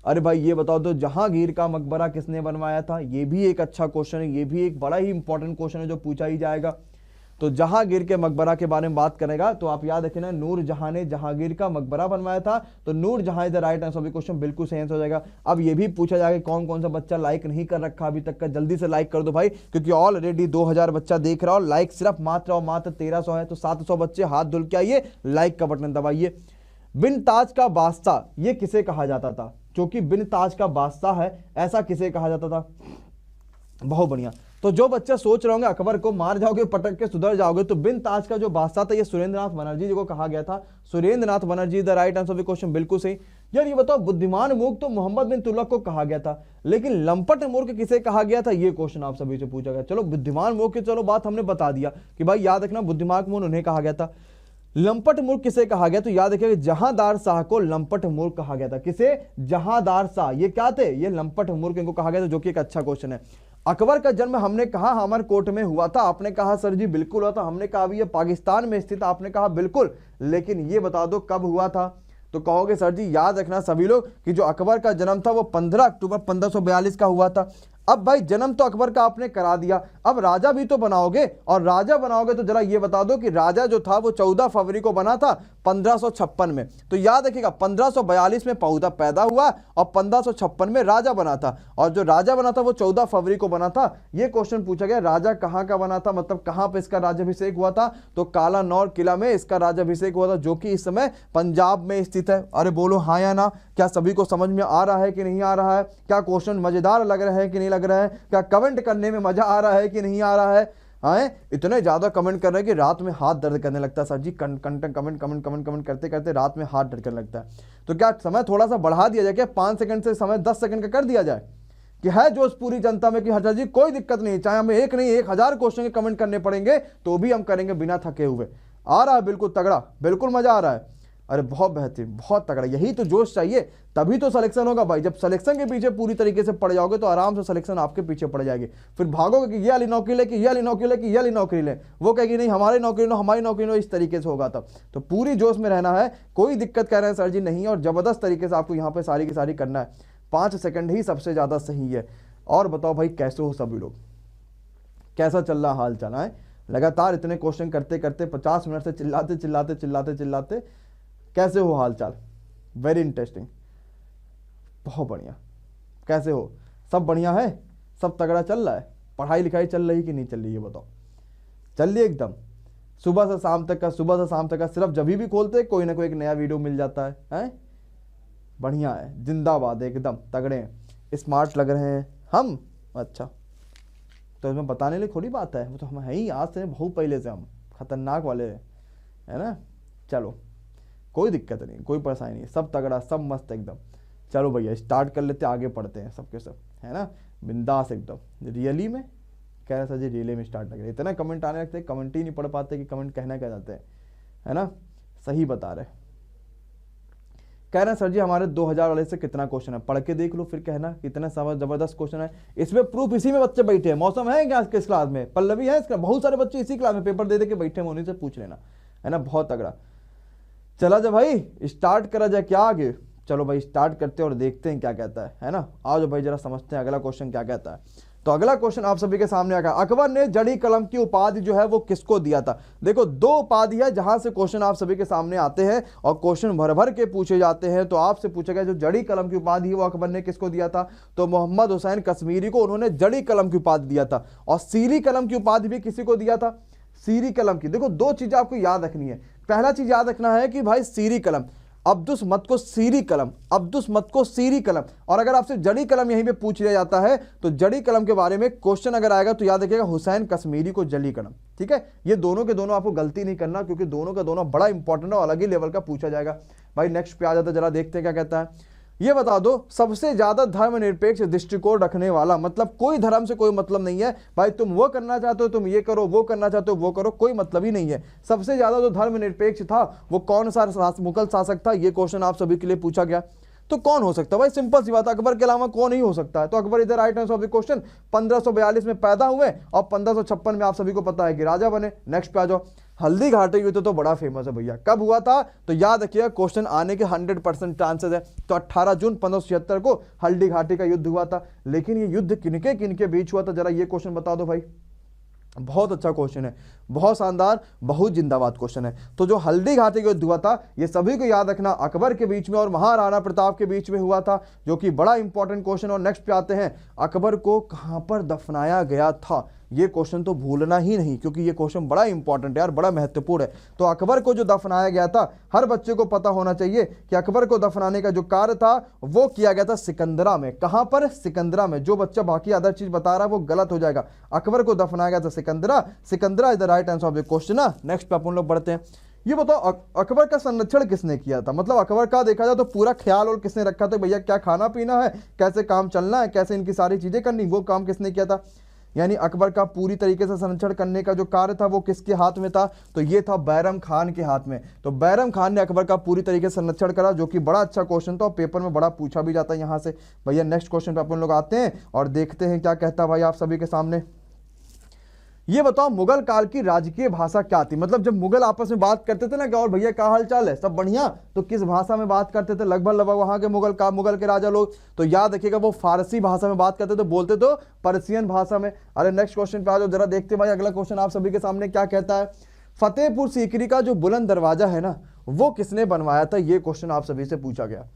अरे भाई ये बताओ तो जहांगीर का मकबरा किसने बनवाया था, ये भी एक अच्छा क्वेश्चन है, ये भी एक बड़ा ही इंपॉर्टेंट क्वेश्चन है जो पूछा ही जाएगा। तो जहांगीर के मकबरा के बारे में बात करेगा तो आप याद रखना नूर जहां ने जहांगीर का मकबरा बनवाया था, तो नूर जहां is the right answer of the question, बिल्कुल सही आंसर हो जाएगा। अब ये भी पूछा जाएगा कौन कौन सा बच्चा लाइक नहीं कर रखा अभी तक का, जल्दी से लाइक कर दो भाई, क्योंकि ऑलरेडी 2000 बच्चा देख रहा हो, लाइक सिर्फ मात्र और मात्र 1300 है। तो 700 बच्चे हाथ धुल के आइए, लाइक का बटन दबाइए। बिन ताज का बादशाह ये किसे कहा जाता था, क्योंकि बिन ताज का बादशाह है ऐसा किसे कहा जाता था। बहुत बढ़िया। तो जो बच्चा सोच रहे होंगे अकबर को मार जाओगे पटक के सुधर जाओगे, तो बिन ताज का जो बादशाह था ये सुरेंद्र नाथ बनर्जी जी को कहा गया था। Surendra Nath Banerjee the right answer of the question, बिल्कुल सही। यार ये बताओ बुद्धिमान मूर्ख तो मोहम्मद बिन तुगलक को कहा गया था, लेकिन लंपट मूर्ख किसे कहा गया था, ये क्वेश्चन आप सभी से पूछा गया। चलो बुद्धिमान मूर्ख की चलो बात हमने बता दिया कि भाई याद रखना बुद्धिमान मूर्ख उन्हें कहा गया था। लंपट मूर्ख किसे कहा गया, तो याद रखिएगा जहांदार शाह को लंपट मूर्ख कहा गया था। किसे? जहांदार शाह। ये क्या थे? ये लंपट मूर्ख इनको कहा गया था, जो कि एक अच्छा क्वेश्चन है। अकबर का जन्म हमने कहा अमरकोट में हुआ था, आपने कहा सर जी बिल्कुल हुआ था। हमने कहा ये पाकिस्तान में स्थित, आपने कहा बिल्कुल, लेकिन ये बता दो कब हुआ था। तो कहोगे सर जी याद रखना सभी लोग कि जो अकबर का जन्म था वो 15 अक्टूबर 1542 का हुआ था। अब भाई जन्म तो अकबर का आपने करा दिया, अब राजा भी तो बनाओगे, और राजा बनाओगे तो जरा ये बता दो कि राजा जो था वो 14 फरवरी को बना था 1556 में। तो याद रखिएगा 1542 में पौधा पैदा हुआ और 1556 में राजा बना था, और जो राजा बना था वो 14 फरवरी को बना था। ये क्वेश्चन पूछा गया राजा कहाँ का बना था, मतलब कहाँ पे इसका राज्याभिषेक हुआ था, तो काला नौर किला में इसका राज्याभिषेक हुआ था, जो कि इस समय पंजाब में स्थित है। अरे बोलो हाँ या ना, क्या सभी को समझ में आ रहा है कि नहीं आ रहा है, क्या क्वेश्चन मजेदार लग रहा है कि नहीं लग रहा है, क्या कमेंट करने में मजा आ रहा है कि नहीं आ रहा है। आए इतने ज्यादा कमेंट कर रहे हैं कि रात में हाथ दर्द करने लगता है सर जी, कमेंट करते करते रात में हाथ दर्द करने लगता है। तो क्या समय थोड़ा सा बढ़ा दिया जाए, क्या 5 सेकंड से समय 10 सेकंड का कर दिया जाए, कि है जोश पूरी जनता में कि हजर जी कोई दिक्कत नहीं, चाहे हमें एक नहीं 1000 क्वेश्चन के कमेंट करने पड़ेंगे तो भी हम करेंगे बिना थके हुए। आ रहा है बिल्कुल तगड़ा, बिल्कुल मजा आ रहा है। अरे बहुत बेहतरीन, बहुत तगड़ा, यही तो जोश चाहिए, तभी तो सिलेक्शन होगा भाई। जब सिलेक्शन के पीछे पूरी तरीके से पड़ जाओगे तो आराम से सिलेक्शन आपके पीछे पड़ जाएगी। फिर भागोगे कि ये वाली नौकरी ले, कि ये वाली नौकरी ले, कि ये वाली नौकरी ले, वो कहेगी नहीं हमारी नौकरी लो, हमारी नौकरी लो, इस तरीके से होगा तब। तो पूरी जोश में रहना है, कोई दिक्कत कह रहे हैं सर जी नहीं, और जबरदस्त तरीके से आपको यहाँ पे सारी की सारी करना है। 5 सेकंड ही सबसे ज्यादा सही है। और बताओ भाई कैसे हो सभी लोग, कैसा चल रहा हाल चाल है। लगातार इतने क्वेश्चन करते करते 50 मिनट से चिल्लाते कैसे हो हाल चाल, वेरी इंटरेस्टिंग, बहुत बढ़िया। कैसे हो, सब बढ़िया है, सब तगड़ा चल रहा है, पढ़ाई लिखाई चल रही कि नहीं चल रही है बताओ। चल रही एकदम, सुबह से शाम तक का सिर्फ जब भी खोलते कोई ना कोई एक नया वीडियो मिल जाता है, हैं? बढ़िया है, जिंदाबाद, एकदम तगड़े हैं, स्मार्ट लग रहे हैं हम। अच्छा तो इसमें बताने लिए थोड़ी बात है, वो तो हम है ही आज से बहुत पहले से, हम खतरनाक वाले है ना। चलो कोई दिक्कत नहीं, कोई परेशानी नहीं, सब तगड़ा, सब मस्त एकदम। चलो भैया स्टार्ट कर लेते, आगे पढ़ते हैं सबके सब, है ना, बिंदास एकदम। रियली में कह रहे सर जी, रियली में स्टार्ट लग रहे, इतना कमेंट आने लगते हैं, कमेंट ही नहीं पढ़ पाते कि कमेंट कहना क्या चाहते हैं, है ना। सही बता रहे, कह रहे हैं सर जी हमारे 2000 वाले से कितना क्वेश्चन है, पढ़ के देख लो फिर कहना कितना जबरदस्त क्वेश्चन है। इसमें प्रूफ इसी में बच्चे बैठे हैं, मौसम है क्या किस क्लास में, पल्लवी है इसका, बहुत सारे बच्चे इसी क्लास में पेपर दे के बैठे हैं, उन्हीं से पूछ लेना, है ना, बहुत तगड़ा। चला जा भाई स्टार्ट करा जाए क्या आगे, चलो भाई स्टार्ट करते हैं और देखते हैं क्या कहता है ना। आओ जो भाई जरा समझते हैं अगला क्वेश्चन क्या कहता है। तो अगला क्वेश्चन आप सभी के सामने आएगा, अकबर ने जड़ी कलम की उपाधि जो है वो किसको दिया था। देखो 2 उपाधि है जहां से क्वेश्चन आप सभी के सामने आते हैं और क्वेश्चन भर भर के पूछे जाते हैं। तो आपसे पूछा गया जो जड़ी कलम की उपाधि है वो अकबर ने किसको दिया था, तो मोहम्मद हुसैन कश्मीरी को उन्होंने जड़ी कलम की उपाधि दिया था। और सीरी कलम की उपाधि भी किसी को दिया था, सीरी कलम की। देखो 2 चीजें आपको याद रखनी है, पहला चीज याद रखना है कि भाई सीरी कलम, अब्दुस मत को सीरी कलम, अब्दुस मत को सीरी कलम। और अगर आपसे जड़ी कलम यहीं पे पूछ लिया जाता है तो जड़ी कलम के बारे में क्वेश्चन अगर आएगा तो याद रखिएगा हुसैन कश्मीरी को जड़ी कलम, ठीक है। ये दोनों के दोनों आपको गलती नहीं करना, क्योंकि दोनों का दोनों बड़ा इंपॉर्टेंट और अलग ही लेवल का पूछा जाएगा। भाई नेक्स्ट पे आ जाता है, जरा देखते हैं क्या कहता है। ये बता दो सबसे ज्यादा धर्मनिरपेक्ष दृष्टिकोण रखने वाला, मतलब कोई धर्म से कोई मतलब नहीं है भाई, तुम वो करना चाहते हो तुम ये करो, वो करना चाहते हो वो करो, कोई मतलब ही नहीं है। सबसे ज्यादा जो धर्मनिरपेक्ष था वो कौन सा मुगल शासक था, ये क्वेश्चन आप सभी के लिए पूछा गया। तो कौन हो सकता है भाई, सिंपल सी बात, अकबर के अलावा कौन नहीं हो सकता है। तो अकबर इधर right answer of the question 1542 में पैदा हुए और 1556 में आप सभी को पता है कि राजा बने। नेक्स्ट पे आ जाओ, हल्दी घाटी युद्ध तो बड़ा फेमस है भैया, कब हुआ था, तो याद रखिएगा क्वेश्चन आने के 100% चांसेस है। तो 18 जून 1576 को हल्दी घाटी का युद्ध हुआ था। लेकिन ये युद्ध किनके किनके बीच हुआ था, जरा ये क्वेश्चन बता दो भाई। बहुत अच्छा क्वेश्चन है, बहुत शानदार, बहुत जिंदाबाद क्वेश्चन है। तो जो हल्दी घाटी का युद्ध हुआ था ये सभी को याद रखना, अकबर के बीच में और महाराणा प्रताप के बीच में हुआ था, जो कि बड़ा इंपॉर्टेंट क्वेश्चन। और नेक्स्ट पे आते हैं, अकबर को कहां पर दफनाया गया था, ये क्वेश्चन तो भूलना ही नहीं, क्योंकि ये क्वेश्चन बड़ा इंपॉर्टेंट है यार, बड़ा महत्वपूर्ण है। तो अकबर को जो दफनाया गया था, हर बच्चे को पता होना चाहिए कि अकबर को दफनाने का जो कार्य था वो किया गया था सिकंदरा में। कहां पर, सिकंदरा में। जो बच्चा बाकी अदर चीज बता रहा है वो गलत हो जाएगा, अकबर को दफनाया गया था Sikandra, Sikandra is the right answer of the question ना। नेक्स्ट पे अपन लोग बढ़ते हैं। ये बताओ अकबर का संरक्षण किसने किया था, मतलब अकबर का देखा जाए तो पूरा ख्याल और किसने रखा था, भैया क्या खाना पीना है, कैसे काम चलना है, कैसे इनकी सारी चीजें करनी, वो काम किसने किया था। यानी अकबर का पूरी तरीके से संरक्षण करने का जो कार्य था वो किसके हाथ में था, तो ये था बैरम खान के हाथ में। तो बैरम खान ने अकबर का पूरी तरीके से संरक्षण करा, जो कि बड़ा अच्छा क्वेश्चन था और पेपर में बड़ा पूछा भी जाता है यहाँ से। भैया नेक्स्ट क्वेश्चन पे अपन लोग आते हैं और देखते हैं क्या कहता है भाई आप सभी के सामने। ये बताओ मुगल काल की राजकीय भाषा क्या थी, मतलब जब मुगल आपस में बात करते थे ना कि और भैया क्या हाल चाल है, सब बढ़िया, तो किस भाषा में बात करते थे लगभग वहां के मुगल के राजा लोग, तो याद रखिएगा वो फारसी भाषा में बात करते थे, बोलते तो पर्शियन भाषा में। अरे नेक्स्ट क्वेश्चन पे आ जाओ, जरा देखते भाई अगला क्वेश्चन आप सभी के सामने क्या कहता है। फतेहपुर सीकरी का जो बुलंद दरवाजा है ना वो किसने बनवाया था, ये क्वेश्चन आप सभी से पूछा गया।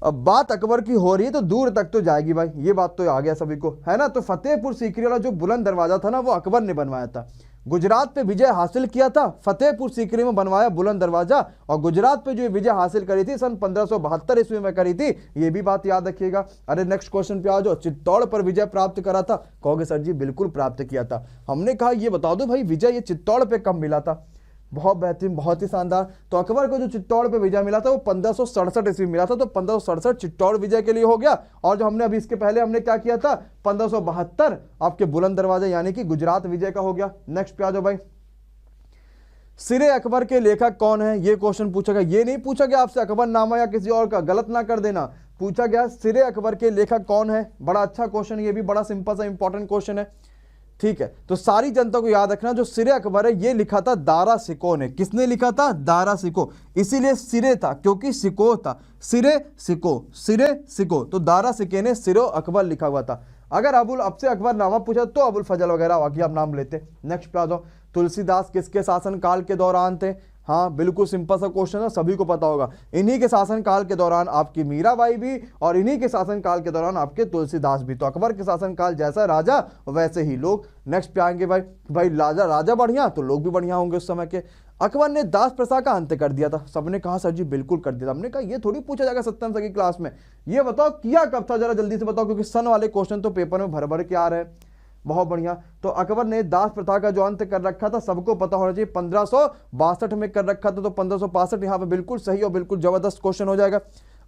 अब बात अकबर की हो रही है तो दूर तक तो जाएगी भाई, ये बात तो आ गया सभी को, है ना। तो फतेहपुर सीकरी वाला जो बुलंद दरवाजा था ना वो अकबर ने बनवाया था। गुजरात पे विजय हासिल किया था, फतेहपुर सीकरी में बनवाया बुलंद दरवाजा, और गुजरात पे जो विजय हासिल करी थी सन 1572 ईस्वी में करी थी, ये भी बात याद रखिएगा। अरे नेक्स्ट क्वेश्चन पे आ जाओ, चित्तौड़ पर विजय प्राप्त करा था, कहोगे सर जी बिल्कुल प्राप्त किया था। हमने कहा ये बता दो भाई विजय ये चित्तौड़ पे कब मिला था, बहुत बेहतरीन, बहुत ही शानदार। तो अकबर को जो चित्तौड़ पे विजय मिला था वो 1567 ईस्वी मिला था, तो 1567 चित्तौड़ विजय के लिए हो गया। और जो हमने अभी इसके पहले हमने क्या किया था 1572 आपके बुलंद दरवाजा यानी कि गुजरात विजय का हो गया। नेक्स्ट पे आ जाओ भाई, सिरे अकबर के लेखक कौन है, ये क्वेश्चन पूछा गया। ये नहीं पूछा गया आपसे अकबरनामा या किसी और का, गलत ना कर देना, पूछा गया सिरे अकबर के लेखक कौन है। बड़ा अच्छा क्वेश्चन, ये भी बड़ा सिंपल सा इंपॉर्टेंट क्वेश्चन है, ठीक है। तो सारी जनता को याद रखना जो सिरे अकबर है ये लिखा था दारा सिको ने। किसने लिखा था, दारा सिको, इसीलिए सिरे था क्योंकि सिको था, सिरे सिको, सिरे सिको, तो दारा सिके ने सिरो अकबर लिखा हुआ था। अगर अब से अकबर नामा पूछा तो अबुल फजल वगैरह बाकी आप नाम लेते। नेक्स्ट पे आ जाओ, तुलसीदास किसके शासन काल के दौरान थे, हाँ बिल्कुल सिंपल सा क्वेश्चन है, सभी को पता होगा। इन्हीं के शासन काल के दौरान आपकी मीराबाई भी और इन्हीं के शासन काल के दौरान आपके तुलसीदास भी। तो अकबर के शासन काल जैसा राजा वैसे ही लोग। नेक्स्ट पे आएंगे भाई राजा बढ़िया तो लोग भी बढ़िया होंगे उस समय के। अकबर ने दास प्रथा का अंत कर दिया था, सबने कहा सर जी बिल्कुल कर दिया था। हमने कहा ये थोड़ी पूछा जाएगा सप्तम की क्लास में, ये बताओ किया कब था, जरा जल्दी से बताओ, क्योंकि सन वाले क्वेश्चन तो पेपर में भर भर के आ रहे हैं। बहुत बढ़िया। तो अकबर ने दास प्रथा का जो अंत कर रखा था सबको पता होना चाहिए, 1562 में कर रखा था, तो 1565 यहाँ पे बिल्कुल सही और बिल्कुल जबरदस्त क्वेश्चन हो जाएगा।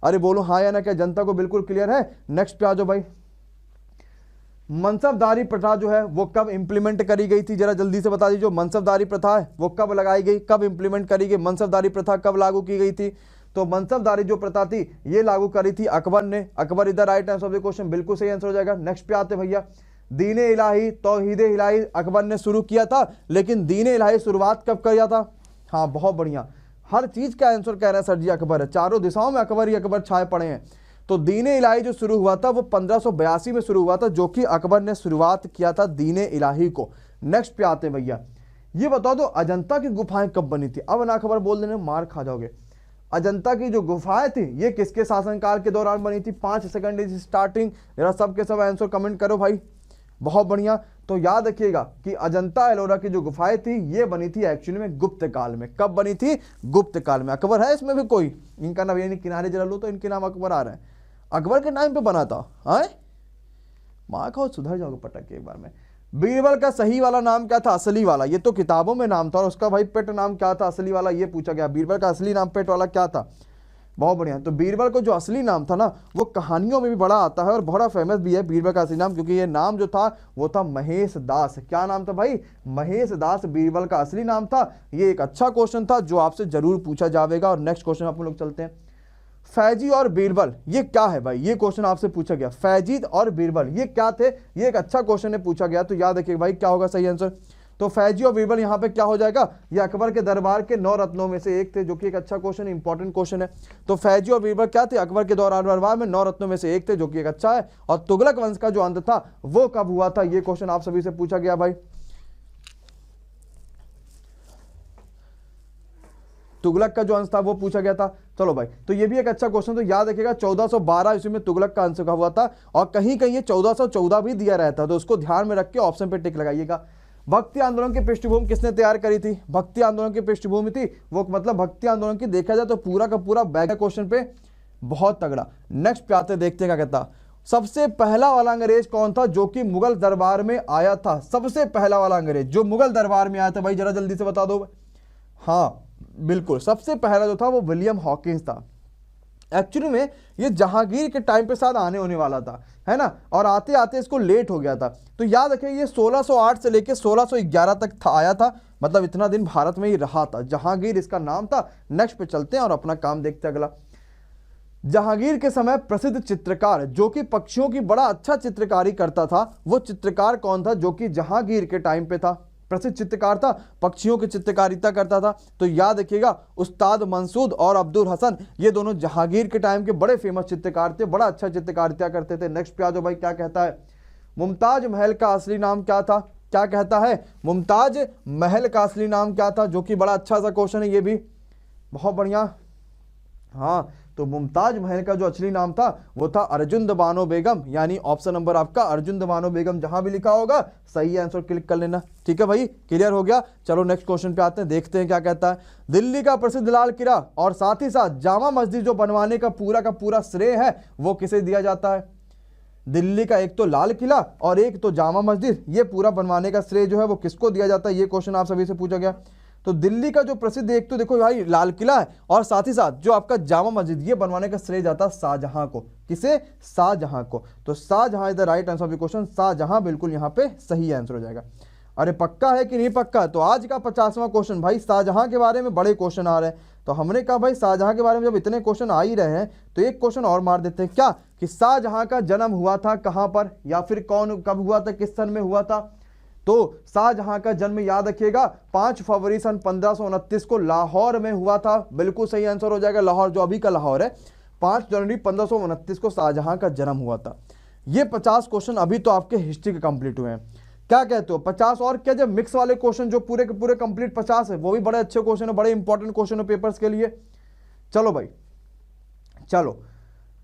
अरे बोलो हाँ या ना, क्या जनता को बिल्कुल क्लियर है? नेक्स्ट पे आ जाओ भाई। मनसबदारी प्रथा जो है वो कब इंप्लीमेंट करी गई थी, जरा जल्दी से बता दीजिए। मनसबदारी प्रथा है वो कब लगाई गई, कब इंप्लीमेंट करी गई, मनसबदारी प्रथा कब लागू की गई थी? तो मनसबदारी जो प्रथा थी ये लागू करी थी अकबर ने। अकबर इधर right answer of the question, बिल्कुल सही आंसर हो जाएगा। नेक्स्ट पे आते भैया, दीन इलाही तौहीद इलाही अकबर ने शुरू किया था, लेकिन दीन इलाही शुरुआत कब किया था? हाँ बहुत बढ़िया, हर चीज का आंसर कह रहे हैं सर जी अकबर है, चारों दिशाओं में अकबर ही अकबर छाए पड़े हैं। तो दीन इलाही जो शुरू हुआ था वो 1582 में शुरू हुआ था, जो कि अकबर ने शुरुआत किया था दीन इलाही को। नेक्स्ट पे आते हैं भैया, ये बताओ दो अजंता की गुफाएं कब बनी थी? अब ना खबर बोल देने मार खा जाओगे। अजंता की जो गुफाएं थी ये किसके शासनकाल के दौरान बनी थी? 5 सेकंड इज स्टार्टिंग। जरा सबके सब आंसर कमेंट करो भाई, बहुत बढ़िया। तो याद रखिएगा कि अजंता एलोरा की जो गुफाएं थी ये बनी थी एक्चुअली में गुप्त काल में। कब बनी थी? गुप्त काल में। अकबर है इसमें भी कोई? इनका नाम यानी किनारे जरा लो तो इनके नाम अकबर आ रहे हैं, अकबर के टाइम पे बना था। आए माँ खाओ, सुधर जाओगे पटक के एक बार में। बीरबल का सही वाला नाम क्या था, असली वाला? ये तो किताबों में नाम था, और उसका भाई पेट नाम क्या था असली वाला, ये पूछा गया। बीरबल का असली नाम पेट वाला क्या था? बहुत बढ़िया। तो बीरबल को जो असली नाम था ना वो कहानियों में भी बड़ा आता है और बड़ा फेमस भी है बीरबल का असली नाम, क्योंकि ये नाम जो था वो था महेश दास। क्या नाम था भाई? महेश दास बीरबल का असली नाम था। ये एक अच्छा क्वेश्चन था जो आपसे जरूर पूछा जाएगा। और नेक्स्ट क्वेश्चन आप लोग चलते हैं। फैजी और बीरबल ये क्या है भाई? ये क्वेश्चन आपसे पूछा गया, फैजीद और बीरबल ये क्या थे? ये एक अच्छा क्वेश्चन है, पूछा गया। तो याद रखिए भाई क्या होगा सही आंसर। तो फैजी और बीरबल यहाँ पे क्या हो जाएगा? ये अकबर के दरबार के 9 रत्नों में से एक थे, जो कि एक अच्छा क्वेश्चन, इंपॉर्टेंट क्वेश्चन है। तो फैजी और बीरबल क्या थे? अकबर के दरबार में 9 रत्नों में से एक थे, जो कि एक अच्छा है। और तुगलक वंश का जो अंत था वो कब हुआ था? ये क्वेश्चन आप सभी से पूछा गया भाई। तुगलक का जो अंश था वो पूछा गया था। चलो भाई, तो ये भी एक अच्छा क्वेश्चन। तो याद रखिएगा 1412 ईस्वी में तुगलक का अंश हुआ था, और कहीं कहीं ये 1414 भी दिया रहता है, तो उसको ध्यान में रख के ऑप्शन पे टिक लगाइएगा। भक्ति आंदोलन की पृष्ठभूमि किसने तैयार करी थी? भक्ति आंदोलन की पृष्ठभूमि थी वो, मतलब भक्ति आंदोलन की देखा जाए तो पूरा का पूरा बैग क्वेश्चन पे बहुत तगड़ा। नेक्स्ट पे आते देखते क्या कहता। सबसे पहला वाला अंग्रेज कौन था जो कि मुगल दरबार में आया था? सबसे पहला वाला अंग्रेज जो मुगल दरबार में आया था भाई, जरा जल्दी से बता दो। हाँ बिल्कुल, सबसे पहला जो था वो विलियम हॉकिंस था। एक्चुअली में ये जहांगीर के टाइम पे साथ आने होने वाला था, है ना, और आते आते इसको लेट हो गया था। तो याद रखें ये 1608 से लेके 1611 तक था, आया था, मतलब इतना दिन भारत में ही रहा था। जहांगीर इसका नाम था। नेक्स्ट पे चलते हैं और अपना काम देखते हैं अगला। जहांगीर के समय प्रसिद्ध चित्रकार जो कि पक्षियों की बड़ा अच्छा चित्रकारी करता था, वो चित्रकार कौन था जो कि जहांगीर के टाइम पे था? प्रसिद्ध चित्रकार था, पक्षियों की चित्रकारिता करता था। तो याद रखिएगा उस्ताद मंसूद और अब्दुल हसन ये दोनों जहांगीर के टाइम के बड़े फेमस चित्रकार थे, बड़ा अच्छा चित्रकारिता करते थे। नेक्स्ट पे आ जाओ भाई, क्या कहता है। मुमताज महल का असली नाम क्या था? क्या कहता है? मुमताज महल का असली नाम क्या था? जो कि बड़ा अच्छा सा क्वेश्चन है ये भी, बहुत बढ़िया। हाँ, तो मुमताज महल का जो असली नाम था वो था अर्जुन बानो बेगम, यानी ऑप्शन नंबर आपका अर्जुन बानो बेगम। जहां भी लिखा होगा सही आंसर क्लिक कर लेना। ठीक है भाई, क्लियर हो गया। चलो नेक्स्ट क्वेश्चन पे आते हैं, देखते हैं क्या कहता है। दिल्ली का प्रसिद्ध लाल किला और साथ ही साथ जामा मस्जिद जो बनवाने का पूरा श्रेय है वो किसे दिया जाता है? दिल्ली का एक तो लाल किला और एक तो जामा मस्जिद, ये पूरा बनवाने का श्रेय जो है वो किसको दिया जाता है? ये क्वेश्चन आप सभी से पूछा गया। तो दिल्ली का जो प्रसिद्ध एक तो देखो भाई लाल किला है, और साथ ही साथ जो आपका जामा मस्जिद, ये बनवाने का श्रेय जाता है शाहजहां को। किसे? शाहजहां को। तो Shahjahan is the right answer of the question. Shahjahan बिल्कुल यहाँ पे सही आंसर हो जाएगा। अरे पक्का है कि नहीं पक्का? तो आज का 50वां क्वेश्चन भाई, शाहजहां के बारे में बड़े क्वेश्चन आ रहे हैं, तो हमने कहा भाई शाहजहां के बारे में जब इतने क्वेश्चन आ ही रहे हैं तो एक क्वेश्चन और मार देते हैं। क्या कि शाहजहां का जन्म हुआ था कहां पर, या फिर कौन कब हुआ था, किस सन में हुआ था? तो शाहजहां का जन्म याद रखिएगा 5 फरवरी सन 1529 को लाहौर में हुआ था। बिल्कुल सही आंसर हो जाएगा। लाहौर जो अभी का लाहौर है, 5 जनवरी 1529 को शाहजहां का जन्म हुआ था। ये 50 क्वेश्चन अभी तो आपके हिस्ट्री के कंप्लीट हुए हैं। क्या कहते हो 50 और क्या? जब मिक्स वाले क्वेश्चन जो पूरे के पूरे कंप्लीट 50 है वो भी बड़े अच्छे क्वेश्चन है, बड़े इंपॉर्टेंट क्वेश्चन है पेपर्स के लिए। चलो भाई चलो,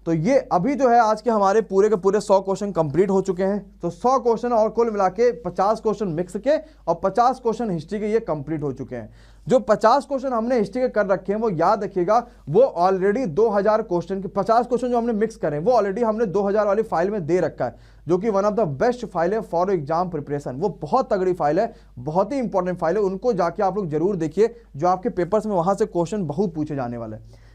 तो ये अभी जो है आज के हमारे पूरे के पूरे 100 क्वेश्चन कंप्लीट हो चुके हैं। तो 100 क्वेश्चन और कुल मिला के 50 क्वेश्चन मिक्स के और 50 क्वेश्चन हिस्ट्री के ये कंप्लीट हो चुके हैं। जो 50 क्वेश्चन हमने हिस्ट्री के कर रखे हैं वो याद रखिएगा, वो ऑलरेडी 2000 क्वेश्चन के 50 क्वेश्चन जो हमने मिक्स करें वो ऑलरेडी हमने 2000 वाली फाइल में दे रखा है, जो कि one of the best file है फॉर एग्जाम प्रिपरेशन। वो बहुत तगड़ी फाइल है, बहुत ही इंपॉर्टेंट फाइल है, उनको जाके आप लोग जरूर देखिए, जो आपके पेपर्स में वहां से क्वेश्चन बहुत पूछे जाने वाले हैं।